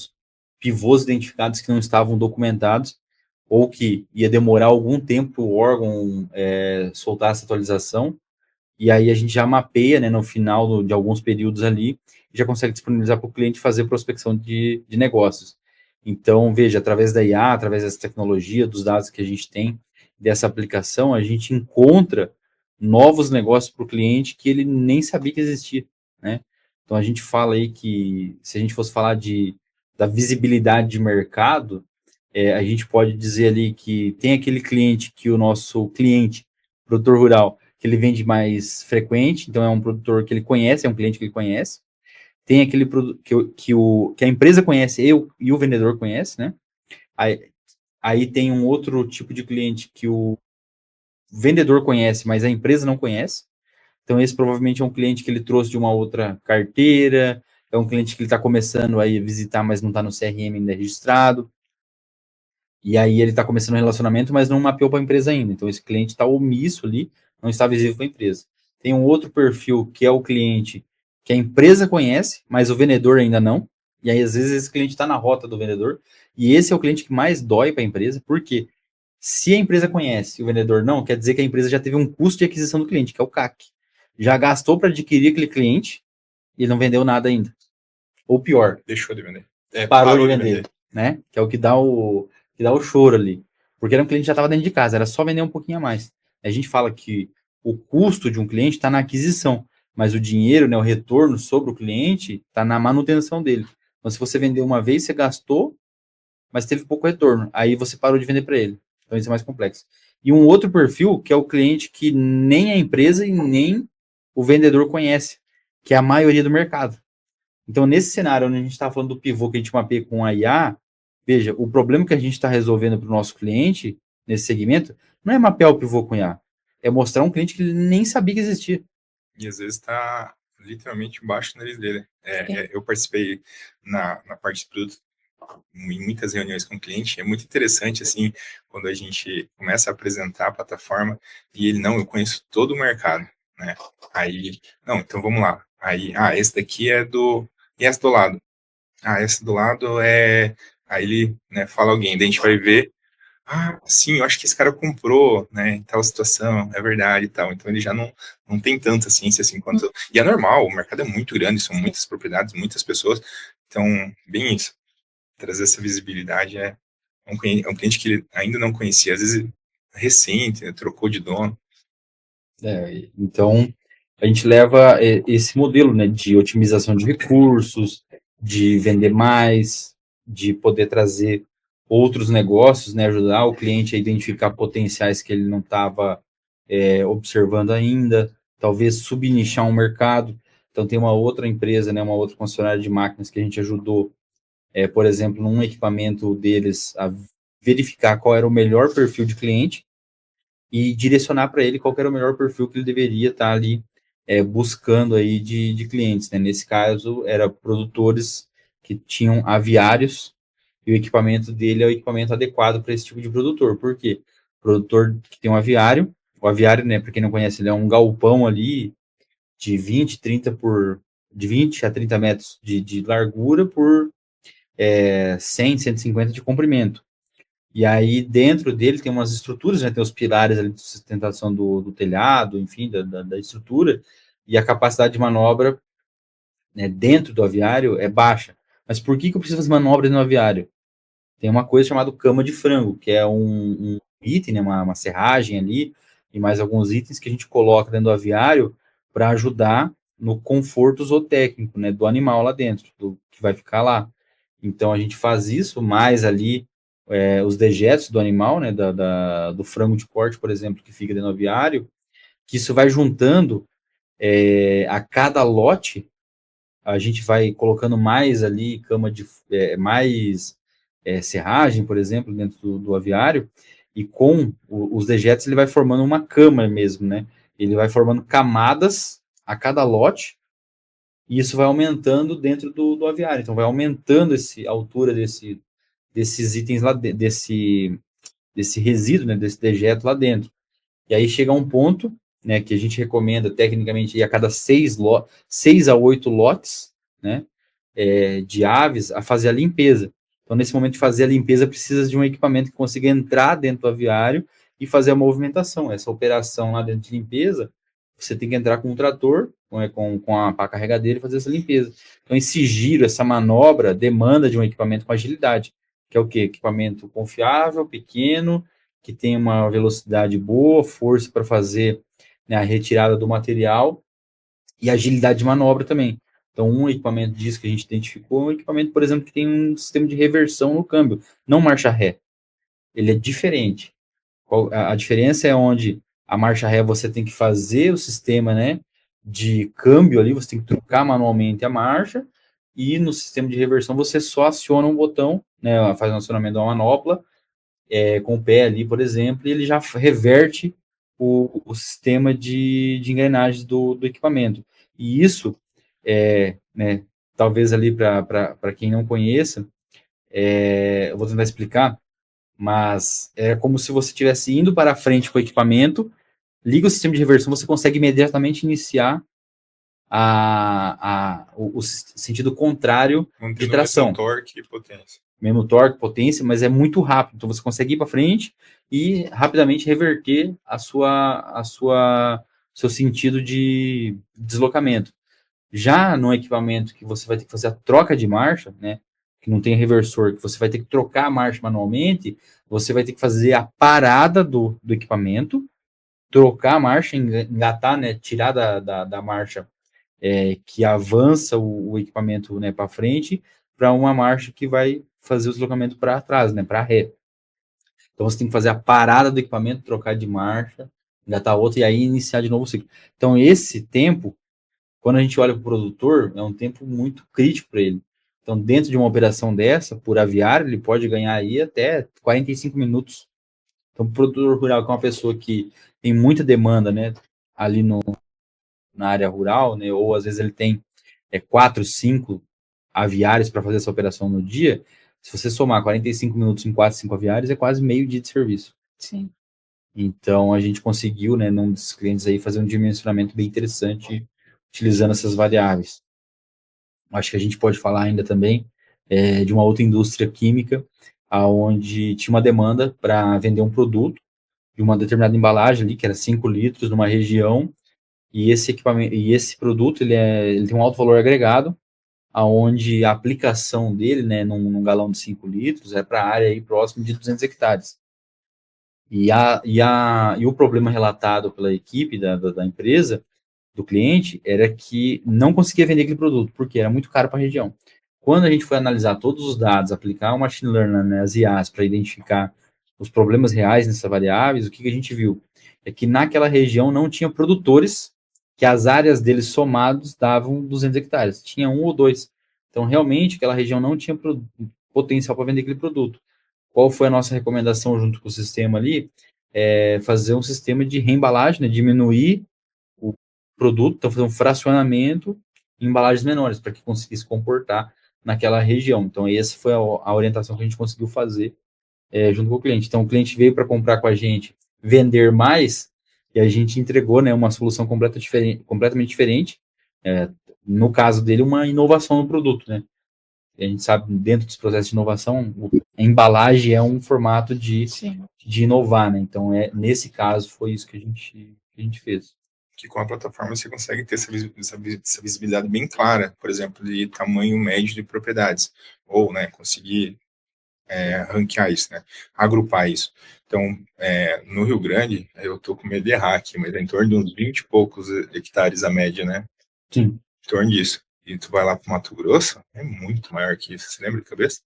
S2: pivôs identificados que não estavam documentados ou que ia demorar algum tempo para o órgão soltar essa atualização. E aí a gente já mapeia, né, no final de alguns períodos ali, e já consegue disponibilizar para o cliente fazer prospecção de negócios. Então, veja, através da IA, através dessa tecnologia, dos dados que a gente tem, dessa aplicação, a gente encontra novos negócios para o cliente que ele nem sabia que existia, né? Então, a gente fala aí que, se a gente fosse falar da visibilidade de mercado, a gente pode dizer ali que tem aquele cliente que o nosso cliente, produtor rural, que ele vende mais frequente, então é um produtor que ele conhece, é um cliente que ele conhece. Tem aquele produto que a empresa conhece e o vendedor conhece, né? Aí tem um outro tipo de cliente que o vendedor conhece, mas a empresa não conhece. Então, esse provavelmente é um cliente que ele trouxe de uma outra carteira, é um cliente que ele está começando a visitar, mas não está no CRM ainda registrado. E aí ele está começando um relacionamento, mas não mapeou para a empresa ainda. Então, esse cliente está omisso ali, não está visível para a empresa. Tem um outro perfil que é o cliente que a empresa conhece, mas o vendedor ainda não. E aí, às vezes, esse cliente está na rota do vendedor. E esse é o cliente que mais dói para a empresa, porque se a empresa conhece e o vendedor não, quer dizer que a empresa já teve um custo de aquisição do cliente, que é o CAC. Já gastou para adquirir aquele cliente e não vendeu nada ainda. Ou pior,
S3: Deixou de vender.
S2: Parou de vender, né? Que é o que dá o choro ali. Porque era um cliente que já estava dentro de casa, era só vender um pouquinho a mais. A gente fala que o custo de um cliente está na aquisição, mas o dinheiro, né, o retorno sobre o cliente está na manutenção dele. Então, se você vendeu uma vez, você gastou, mas teve pouco retorno. Aí você parou de vender para ele. Então, isso é mais complexo. E um outro perfil, que é o cliente que nem a empresa e nem o vendedor conhece, que é a maioria do mercado. Então, nesse cenário onde a gente está falando do pivô que a gente mapeia com a IA, veja, o problema que a gente está resolvendo para o nosso cliente, nesse segmento, não é mapear o pivô com IA, é mostrar um cliente que ele nem sabia que existia.
S3: E às vezes está literalmente embaixo do nariz dele. Eu participei na parte de produto em muitas reuniões com o cliente, é muito interessante, assim, quando a gente começa a apresentar a plataforma e ele, não, eu conheço todo o mercado, né? Aí, não, então vamos lá. Aí, esse daqui é e esse do lado? Esse do lado é... Aí ele, né, fala alguém, daí a gente vai ver, sim, eu acho que esse cara comprou, né, em tal situação, é verdade e tal. Então ele já não tem tanta ciência assim quanto... E é normal, o mercado é muito grande, são muitas propriedades, muitas pessoas. Então, bem isso. Trazer essa visibilidade é um cliente que ele ainda não conhecia, às vezes recente, né, trocou de dono.
S2: Então, a gente leva esse modelo, né, de otimização de recursos, de vender mais, de poder trazer outros negócios, né, ajudar o cliente a identificar potenciais que ele não estava observando ainda, talvez subnichar um mercado. Então, tem uma outra empresa, né, uma outra concessionária de máquinas que a gente ajudou, por exemplo, num equipamento deles, a verificar qual era o melhor perfil de cliente e direcionar para ele qual era o melhor perfil que ele deveria estar ali buscando aí de clientes, né? Nesse caso, era produtores que tinham aviários e o equipamento dele é o equipamento adequado para esse tipo de produtor. Por quê? Produtor que tem um aviário, o aviário, né, para quem não conhece, ele é um galpão ali de 20 a 30 metros de largura por 100, 150 de comprimento. E aí, dentro dele, tem umas estruturas, né? Tem os pilares ali de sustentação do telhado, enfim, da estrutura, e a capacidade de manobra, né, dentro do aviário é baixa. Mas por que eu preciso fazer manobras no aviário? Tem uma coisa chamada cama de frango, que é um item, né, uma serragem ali, e mais alguns itens que a gente coloca dentro do aviário para ajudar no conforto zootécnico, né, do animal lá dentro, que vai ficar lá. Então, a gente faz isso, mais ali os dejetos do animal, né, do frango de corte, por exemplo, que fica dentro do aviário, que isso vai juntando a cada lote, a gente vai colocando mais ali cama de mais serragem, por exemplo, dentro do aviário, e com os dejetos ele vai formando uma cama mesmo, né? Ele vai formando camadas a cada lote, e isso vai aumentando dentro do aviário. Então vai aumentando a altura desses itens lá, resíduo, né, desse dejeto lá dentro. E aí chega um ponto, né, que a gente recomenda tecnicamente ir a cada 6 a 8 lotes, né, de aves a fazer a limpeza. Então, nesse momento de fazer a limpeza, precisa de um equipamento que consiga entrar dentro do aviário e fazer a movimentação. Essa operação lá dentro de limpeza, você tem que entrar com um trator, com a pá carregadeira e fazer essa limpeza. Então, esse giro, essa manobra, demanda de um equipamento com agilidade, que é o quê? Equipamento confiável, pequeno, que tem uma velocidade boa, força para fazer, né, a retirada do material e agilidade de manobra também. Então, um equipamento disso que a gente identificou é um equipamento, por exemplo, que tem um sistema de reversão no câmbio, não marcha ré. Ele é diferente. A diferença é onde a marcha ré você tem que fazer o sistema, né, de câmbio ali, você tem que trocar manualmente a marcha, e no sistema de reversão você só aciona um botão, né, faz um acionamento da manopla, com o pé ali, por exemplo, e ele já reverte o sistema de engrenagens do equipamento. E isso, né, talvez ali para quem não conheça, eu vou tentar explicar, mas é como se você estivesse indo para frente com o equipamento, liga o sistema de reversão, você consegue imediatamente iniciar o sentido contrário de tração.
S3: Torque e potência.
S2: Mesmo torque, potência, mas é muito rápido. Então você consegue ir para frente e rapidamente reverter seu sentido de deslocamento. Já no equipamento que você vai ter que fazer a troca de marcha, né, que não tem reversor, que você vai ter que trocar a marcha manualmente, você vai ter que fazer a parada do equipamento, trocar a marcha, engatar, né, tirar da marcha que avança o equipamento, né, para frente, para uma marcha que vai fazer o deslocamento para trás, né, para ré. Então você tem que fazer a parada do equipamento, trocar de marcha, engatar outra e aí iniciar de novo o ciclo. Então esse tempo, quando a gente olha para o produtor, é um tempo muito crítico para ele. Então, dentro de uma operação dessa, por aviário, ele pode ganhar aí até 45 minutos. Então, o produtor rural, que é uma pessoa que tem muita demanda, né, ali na área rural, né, ou às vezes ele tem 4, 5 aviários para fazer essa operação no dia, se você somar 45 minutos em 4, 5 aviários, é quase meio dia de serviço.
S1: Sim.
S2: Então, a gente conseguiu, né, num dos clientes aí, fazer um dimensionamento bem interessante utilizando essas variáveis. Acho que a gente pode falar ainda também de uma outra indústria química, onde tinha uma demanda para vender um produto de uma determinada embalagem ali, que era 5 litros, numa região, e esse equipamento, e esse produto ele tem um alto valor agregado, aonde a aplicação dele, né, num galão de 5 litros, é para a área aí próximo de 200 hectares. E o problema relatado pela equipe da empresa, do cliente, era que não conseguia vender aquele produto, porque era muito caro para a região. Quando a gente foi analisar todos os dados, aplicar o machine learning, né, as IAs, para identificar os problemas reais nessas variáveis, o que a gente viu? É que naquela região não tinha produtores que as áreas deles somados davam 200 hectares. Tinha 1 ou 2. Então, realmente, aquela região não tinha potencial para vender aquele produto. Qual foi a nossa recomendação junto com o sistema ali? Fazer um sistema de reembalagem, né, diminuir o produto, então fazer um fracionamento em embalagens menores, para que conseguisse comportar naquela região. Então, essa foi a orientação que a gente conseguiu fazer junto com o cliente. Então, o cliente veio para comprar com a gente, vender mais, e a gente entregou, né, uma solução completamente diferente. No caso dele, uma inovação no produto, né? A gente sabe, dentro dos processos de inovação, a embalagem é um formato de inovar, né? Então, nesse caso, foi isso que a gente fez.
S3: Que com a plataforma você consegue ter essa visibilidade bem clara, por exemplo, de tamanho médio de propriedades, ou, né, conseguir ranquear isso, né, agrupar isso. Então, no Rio Grande, eu estou com medo de errar aqui, mas é em torno de uns 20 e poucos hectares a média, né?
S2: Sim.
S3: Em torno disso. E tu vai lá para o Mato Grosso, é muito maior que isso. Você lembra de cabeça?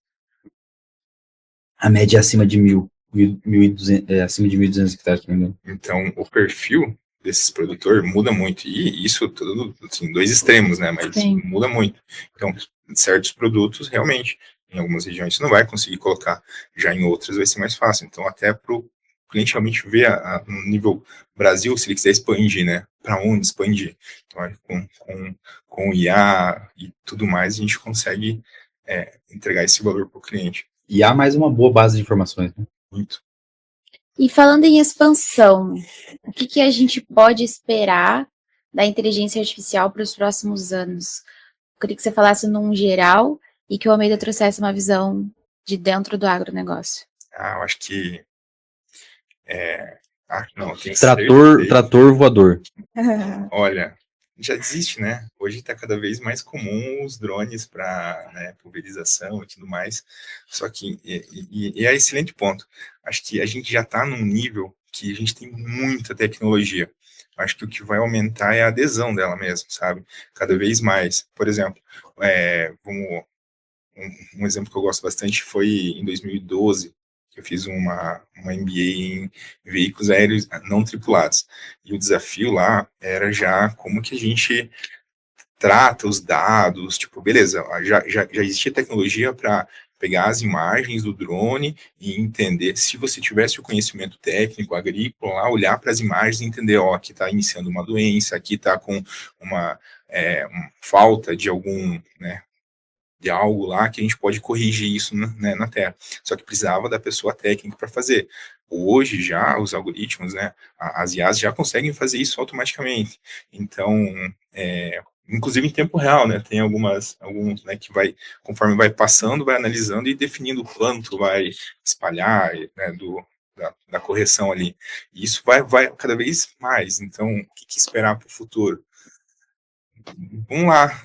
S2: A média é acima de 1.200, acima de 1.200 hectares, se não me engano.
S3: Então, o perfil desses produtores muda muito. E isso tudo, assim, dois extremos, né? Mas
S1: Sim.
S3: muda muito. Então, certos produtos, realmente, em algumas regiões você não vai conseguir colocar, já em outras vai ser mais fácil. Então, até para o cliente realmente ver no nível Brasil, se ele quiser expandir, né? Para onde expandir? Então, com o IA e tudo mais, a gente consegue entregar esse valor para o cliente.
S2: E há mais uma boa base de informações, né?
S3: Muito.
S1: E falando em expansão, o que a gente pode esperar da inteligência artificial para os próximos anos? Eu queria que você falasse num geral e que o Almeida trouxesse uma visão de dentro do agronegócio.
S3: Eu acho que não, tenho
S2: Trator voador.
S3: Olha, já existe, né? Hoje está cada vez mais comum os drones para, né, pulverização e tudo mais. Só que é excelente ponto. Acho que a gente já está num nível que a gente tem muita tecnologia. Acho que o que vai aumentar é a adesão dela mesmo, sabe? Cada vez mais. Por exemplo, um exemplo que eu gosto bastante foi em 2012, que eu fiz uma MBA em veículos aéreos não tripulados. E o desafio lá era já como que a gente trata os dados, tipo, beleza, já existia tecnologia para pegar as imagens do drone e entender, se você tivesse o conhecimento técnico, agrícola, lá, olhar para as imagens e entender, ó, aqui está iniciando uma doença, aqui está com uma falta de algum, né, de algo lá que a gente pode corrigir isso, né, na Terra. Só que precisava da pessoa técnica para fazer. Hoje já os algoritmos, né, as IAs já conseguem fazer isso automaticamente. Então, inclusive em tempo real, né, tem alguns, né, que vai, conforme vai passando, vai analisando e definindo quanto vai espalhar, né, da correção ali. E isso vai cada vez mais. Então, o que esperar para o futuro? Vamos lá,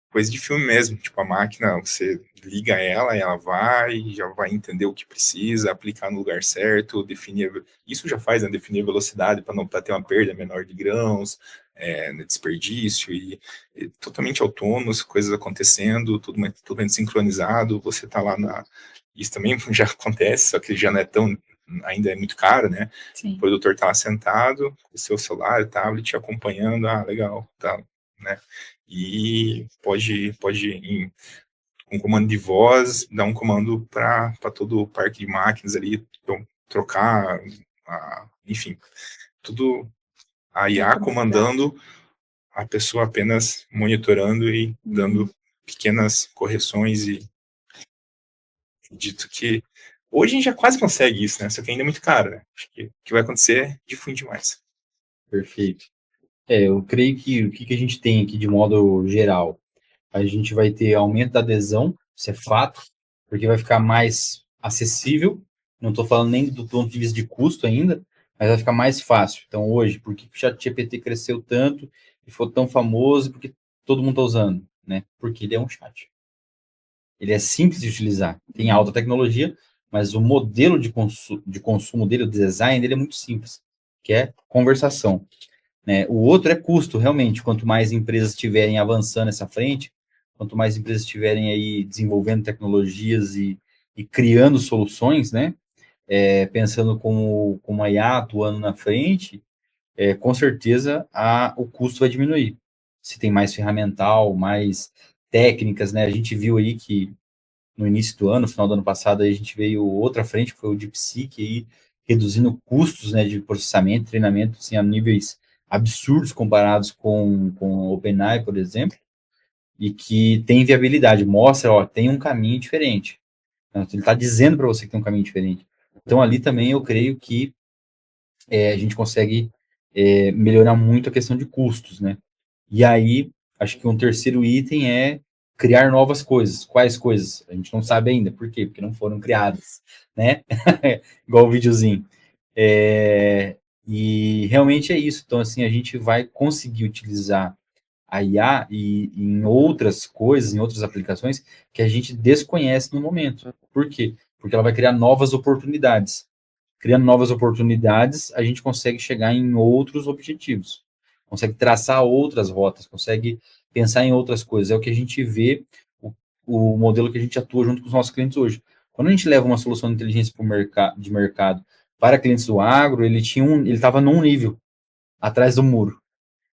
S3: coisa de filme mesmo, tipo, a máquina, você liga ela e ela vai, já vai entender o que precisa, aplicar no lugar certo, definir, isso já faz, né, definir velocidade para ter uma perda menor de grãos, desperdício, e totalmente autônomo, as coisas acontecendo, tudo muito sincronizado, você tá lá isso também já acontece, só que já não é tão, ainda é muito caro, né? Sim. O produtor tá lá sentado, com o seu celular, tablet, acompanhando, legal, tá, né? E pode em um comando de voz, dar um comando para todo o parque de máquinas ali, trocar, enfim, tudo a IA comandando, a pessoa apenas monitorando e dando pequenas correções, e dito que hoje a gente já quase consegue isso, né? Só que ainda é muito caro, né? Acho que o que vai acontecer é difundir mais.
S2: Perfeito. Eu creio que o que a gente tem aqui de modo geral, a gente vai ter aumento da adesão, isso é fato, porque vai ficar mais acessível, não estou falando nem do ponto de vista de custo ainda, mas vai ficar mais fácil. Então, hoje, por que o ChatGPT cresceu tanto e foi tão famoso, porque todo mundo está usando, né? Porque ele é um chat. Ele é simples de utilizar, tem alta tecnologia, mas o modelo de consumo dele, o design dele é muito simples, que é conversação. Né? O outro é custo, realmente. Quanto mais empresas estiverem avançando nessa frente, quanto mais empresas estiverem aí desenvolvendo tecnologias e criando soluções, né? Pensando como a IA atuando na frente, com certeza o custo vai diminuir. Se tem mais ferramental, mais técnicas, né? A gente viu aí que no início do ano, no final do ano passado, aí a gente veio outra frente, que foi o DeepSeek, aí, reduzindo custos, né, de processamento, treinamento, assim, a níveis absurdos comparados com o OpenAI, por exemplo, e que tem viabilidade, mostra, ó, tem um caminho diferente. Então, ele está dizendo para você que tem um caminho diferente. Então, ali também eu creio que a gente consegue melhorar muito a questão de custos, né? E aí, acho que um terceiro item é criar novas coisas. Quais coisas? A gente não sabe ainda. Por quê? Porque não foram criadas, né? Igual o videozinho. E realmente é isso. Então, assim, a gente vai conseguir utilizar a IA em outras coisas, em outras aplicações que a gente desconhece no momento. Por quê? Porque ela vai criar novas oportunidades. Criando novas oportunidades, a gente consegue chegar em outros objetivos, consegue traçar outras rotas, consegue pensar em outras coisas. É o que a gente vê, o modelo que a gente atua junto com os nossos clientes hoje. Quando a gente leva uma solução de inteligência de mercado para clientes do agro, ele estava num nível atrás do muro.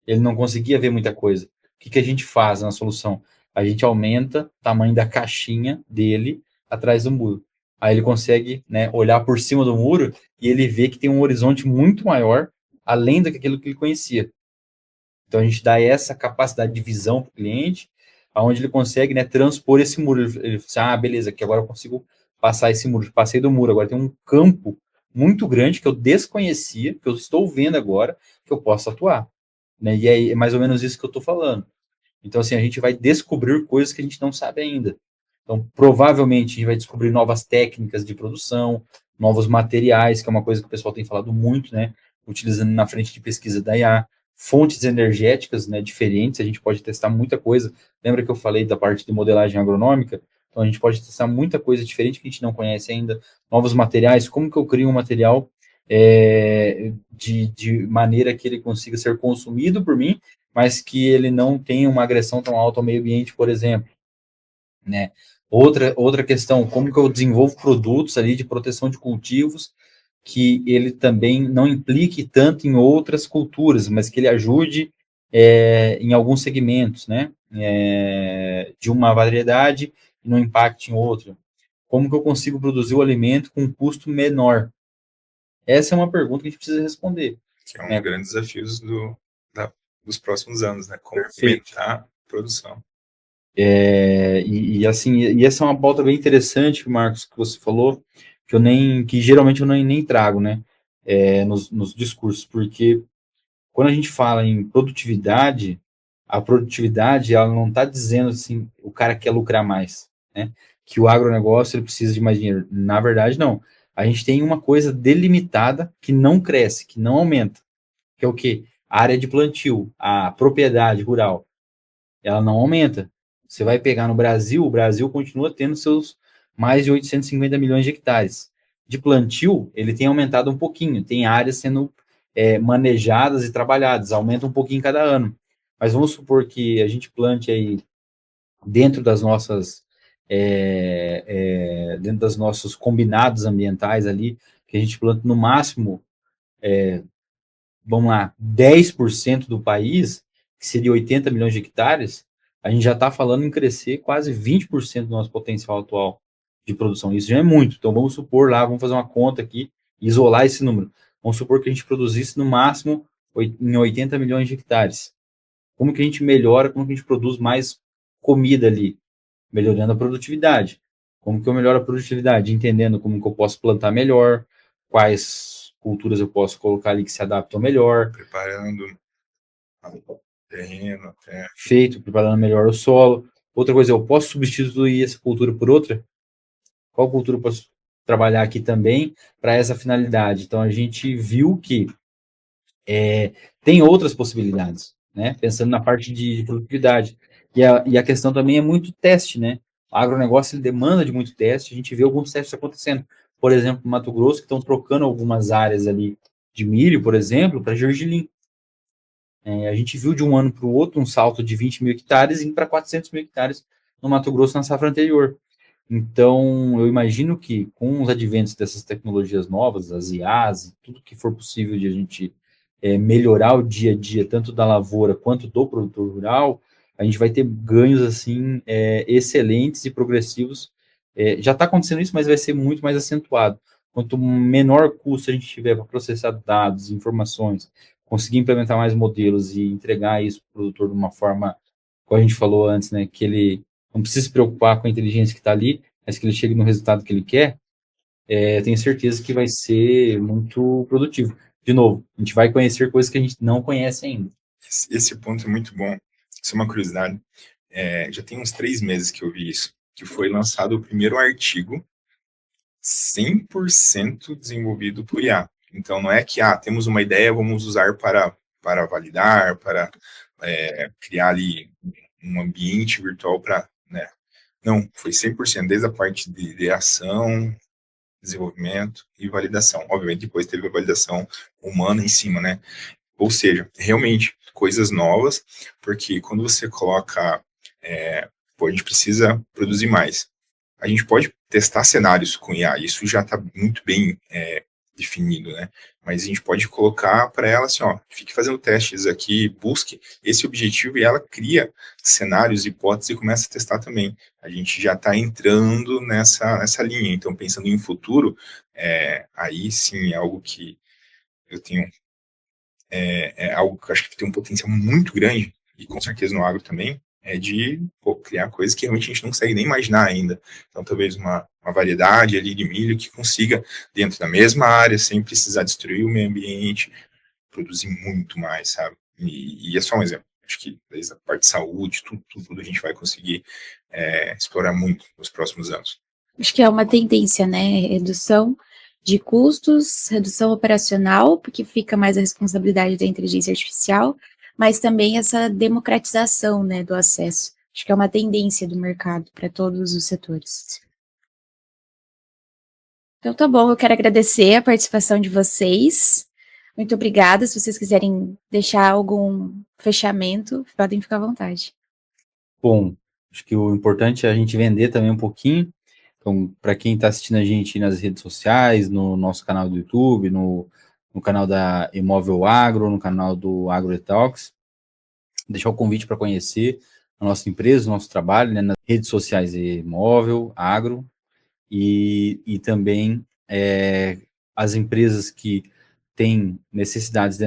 S2: Ele não conseguia ver muita coisa. O que a gente faz na solução? A gente aumenta o tamanho da caixinha dele atrás do muro. Aí ele consegue, né, olhar por cima do muro e ele vê que tem um horizonte muito maior além daquilo que ele conhecia. Então a gente dá essa capacidade de visão para o cliente, aonde ele consegue, né, transpor esse muro. Ele fala, beleza, que agora eu consigo passar esse muro. Passei do muro, agora tem um campo muito grande que eu desconhecia, que eu estou vendo agora, que eu posso atuar, né? E é mais ou menos isso que eu estou falando. Então, assim, a gente vai descobrir coisas que a gente não sabe ainda. Então, provavelmente, a gente vai descobrir novas técnicas de produção, novos materiais, que é uma coisa que o pessoal tem falado muito, né? Utilizando na frente de pesquisa da IA, fontes energéticas, né, diferentes, a gente pode testar muita coisa. Lembra que eu falei da parte de modelagem agronômica? Então, a gente pode testar muita coisa diferente que a gente não conhece ainda, novos materiais, como que eu crio um material de maneira que ele consiga ser consumido por mim, mas que ele não tenha uma agressão tão alta ao meio ambiente, por exemplo, né? Outra questão, como que eu desenvolvo produtos ali de proteção de cultivos que ele também não implique tanto em outras culturas, mas que ele ajude em alguns segmentos, né? De uma variedade e não impacte em outra. Como que eu consigo produzir o alimento com um custo menor? Essa é uma pergunta que a gente precisa responder.
S3: Que é um
S2: né?
S3: dos grandes desafios dos próximos anos, né? Como
S2: Perfeito.
S3: aumentar a produção.
S2: Assim, essa é uma pauta bem interessante, Marcos, que você falou, que geralmente eu nem trago, né, nos discursos, porque quando a gente fala em produtividade, a produtividade, ela não está dizendo assim, o cara quer lucrar mais, né, que o agronegócio ele precisa de mais dinheiro. Na verdade, não. A gente tem uma coisa delimitada que não cresce, que não aumenta, que é o quê? A área de plantio, a propriedade rural, ela não aumenta. Você vai pegar no Brasil, o Brasil continua tendo seus mais de 850 milhões de hectares. De plantio, ele tem aumentado um pouquinho, tem áreas sendo manejadas e trabalhadas, aumenta um pouquinho cada ano. Mas vamos supor que a gente plante aí dentro das nossas dentro dos nossos combinados ambientais ali, que a gente planta no máximo, vamos lá, 10% do país, que seria 80 milhões de hectares, a gente já está falando em crescer quase 20% do nosso potencial atual de produção. Isso já é muito. Então, vamos supor lá, vamos fazer uma conta aqui, isolar esse número. Vamos supor que a gente produzisse no máximo em 80 milhões de hectares. Como que a gente melhora, como que a gente produz mais comida ali? Melhorando a produtividade. Como que eu melhoro a produtividade? Entendendo como que eu posso plantar melhor, quais culturas eu posso colocar ali que se adaptam melhor.
S3: Preparando o terreno.
S2: Preparando melhor o solo. Outra coisa, eu posso substituir essa cultura por outra? Qual cultura eu posso trabalhar aqui também para essa finalidade? Então, a gente viu que tem outras possibilidades, né? Pensando na parte de produtividade. E a questão também é muito teste, né? O agronegócio ele demanda de muito teste, a gente vê alguns testes acontecendo. Por exemplo, no Mato Grosso, que estão trocando algumas áreas ali de milho, por exemplo, para gergelim. A gente viu de um ano para o outro um salto de 20 mil hectares indo para 400 mil hectares no Mato Grosso na safra anterior. Então, eu imagino que com os adventos dessas tecnologias novas, as IAs, tudo que for possível de a gente melhorar o dia a dia, tanto da lavoura quanto do produtor rural, a gente vai ter ganhos assim excelentes e progressivos. Já está acontecendo isso, mas vai ser muito mais acentuado. Quanto menor custo a gente tiver para processar dados, informações, conseguir implementar mais modelos e entregar isso para o produtor de uma forma, como a gente falou antes, né, que ele não precisa se preocupar com a inteligência que está ali, mas que ele chegue no resultado que ele quer, tenho certeza que vai ser muito produtivo. De novo, a gente vai conhecer coisas que a gente não conhece ainda.
S3: Esse ponto é muito bom. Isso é uma curiosidade. Já tem uns 3 meses que eu vi isso, que foi lançado o primeiro artigo 100% desenvolvido por IA. Então, não é que temos uma ideia, vamos usar para validar, para criar ali um ambiente virtual para... Né? Não, foi 100%, desde a parte de ideação, desenvolvimento e validação. Obviamente, depois teve a validação humana em cima, né? Ou seja, realmente, coisas novas, porque quando você coloca... a gente precisa produzir mais. A gente pode testar cenários com IA, isso já está muito bem definido, né? Mas a gente pode colocar para ela assim, fique fazendo testes aqui, busque esse objetivo e ela cria cenários, hipóteses e começa a testar também. A gente já está entrando nessa linha, então pensando em futuro, aí sim é algo que eu tenho, algo que eu acho que tem um potencial muito grande, e com certeza no agro também, de criar coisas que realmente a gente não consegue nem imaginar ainda. Então, talvez uma uma variedade ali de milho que consiga, dentro da mesma área, sem precisar destruir o meio ambiente, produzir muito mais, sabe? E é só um exemplo. Acho que desde a parte de saúde, tudo a gente vai conseguir explorar muito nos próximos anos.
S1: Acho que é uma tendência, né? Redução de custos, redução operacional, porque fica mais a responsabilidade da inteligência artificial, mas também essa democratização, né, do acesso. Acho que é uma tendência do mercado para todos os setores. Então tá bom, eu quero agradecer a participação de vocês. Muito obrigada. Se vocês quiserem deixar algum fechamento, podem ficar à vontade.
S2: Bom, acho que o importante é a gente vender também um pouquinho. Então, para quem está assistindo a gente nas redes sociais, no nosso canal do YouTube, no canal da Imóvel Agro, no canal do AgroTalks, deixar o convite para conhecer a nossa empresa, o nosso trabalho, né, nas redes sociais de Imóvel Agro, e também as empresas que têm necessidades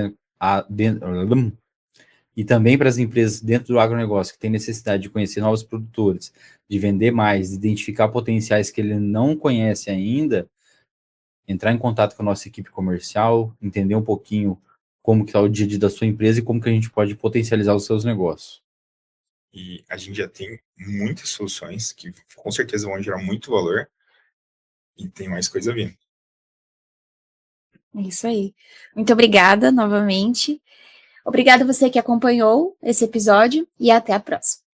S2: e também para as empresas dentro do agronegócio que têm necessidade de conhecer novos produtores, de vender mais, de identificar potenciais que ele não conhece ainda, entrar em contato com a nossa equipe comercial, entender um pouquinho como que está o dia a dia da sua empresa e como que a gente pode potencializar os seus negócios.
S3: E a gente já tem muitas soluções que com certeza vão gerar muito valor e tem mais coisa vindo.
S1: É isso aí. Muito obrigada novamente. Obrigada a você que acompanhou esse episódio e até a próxima.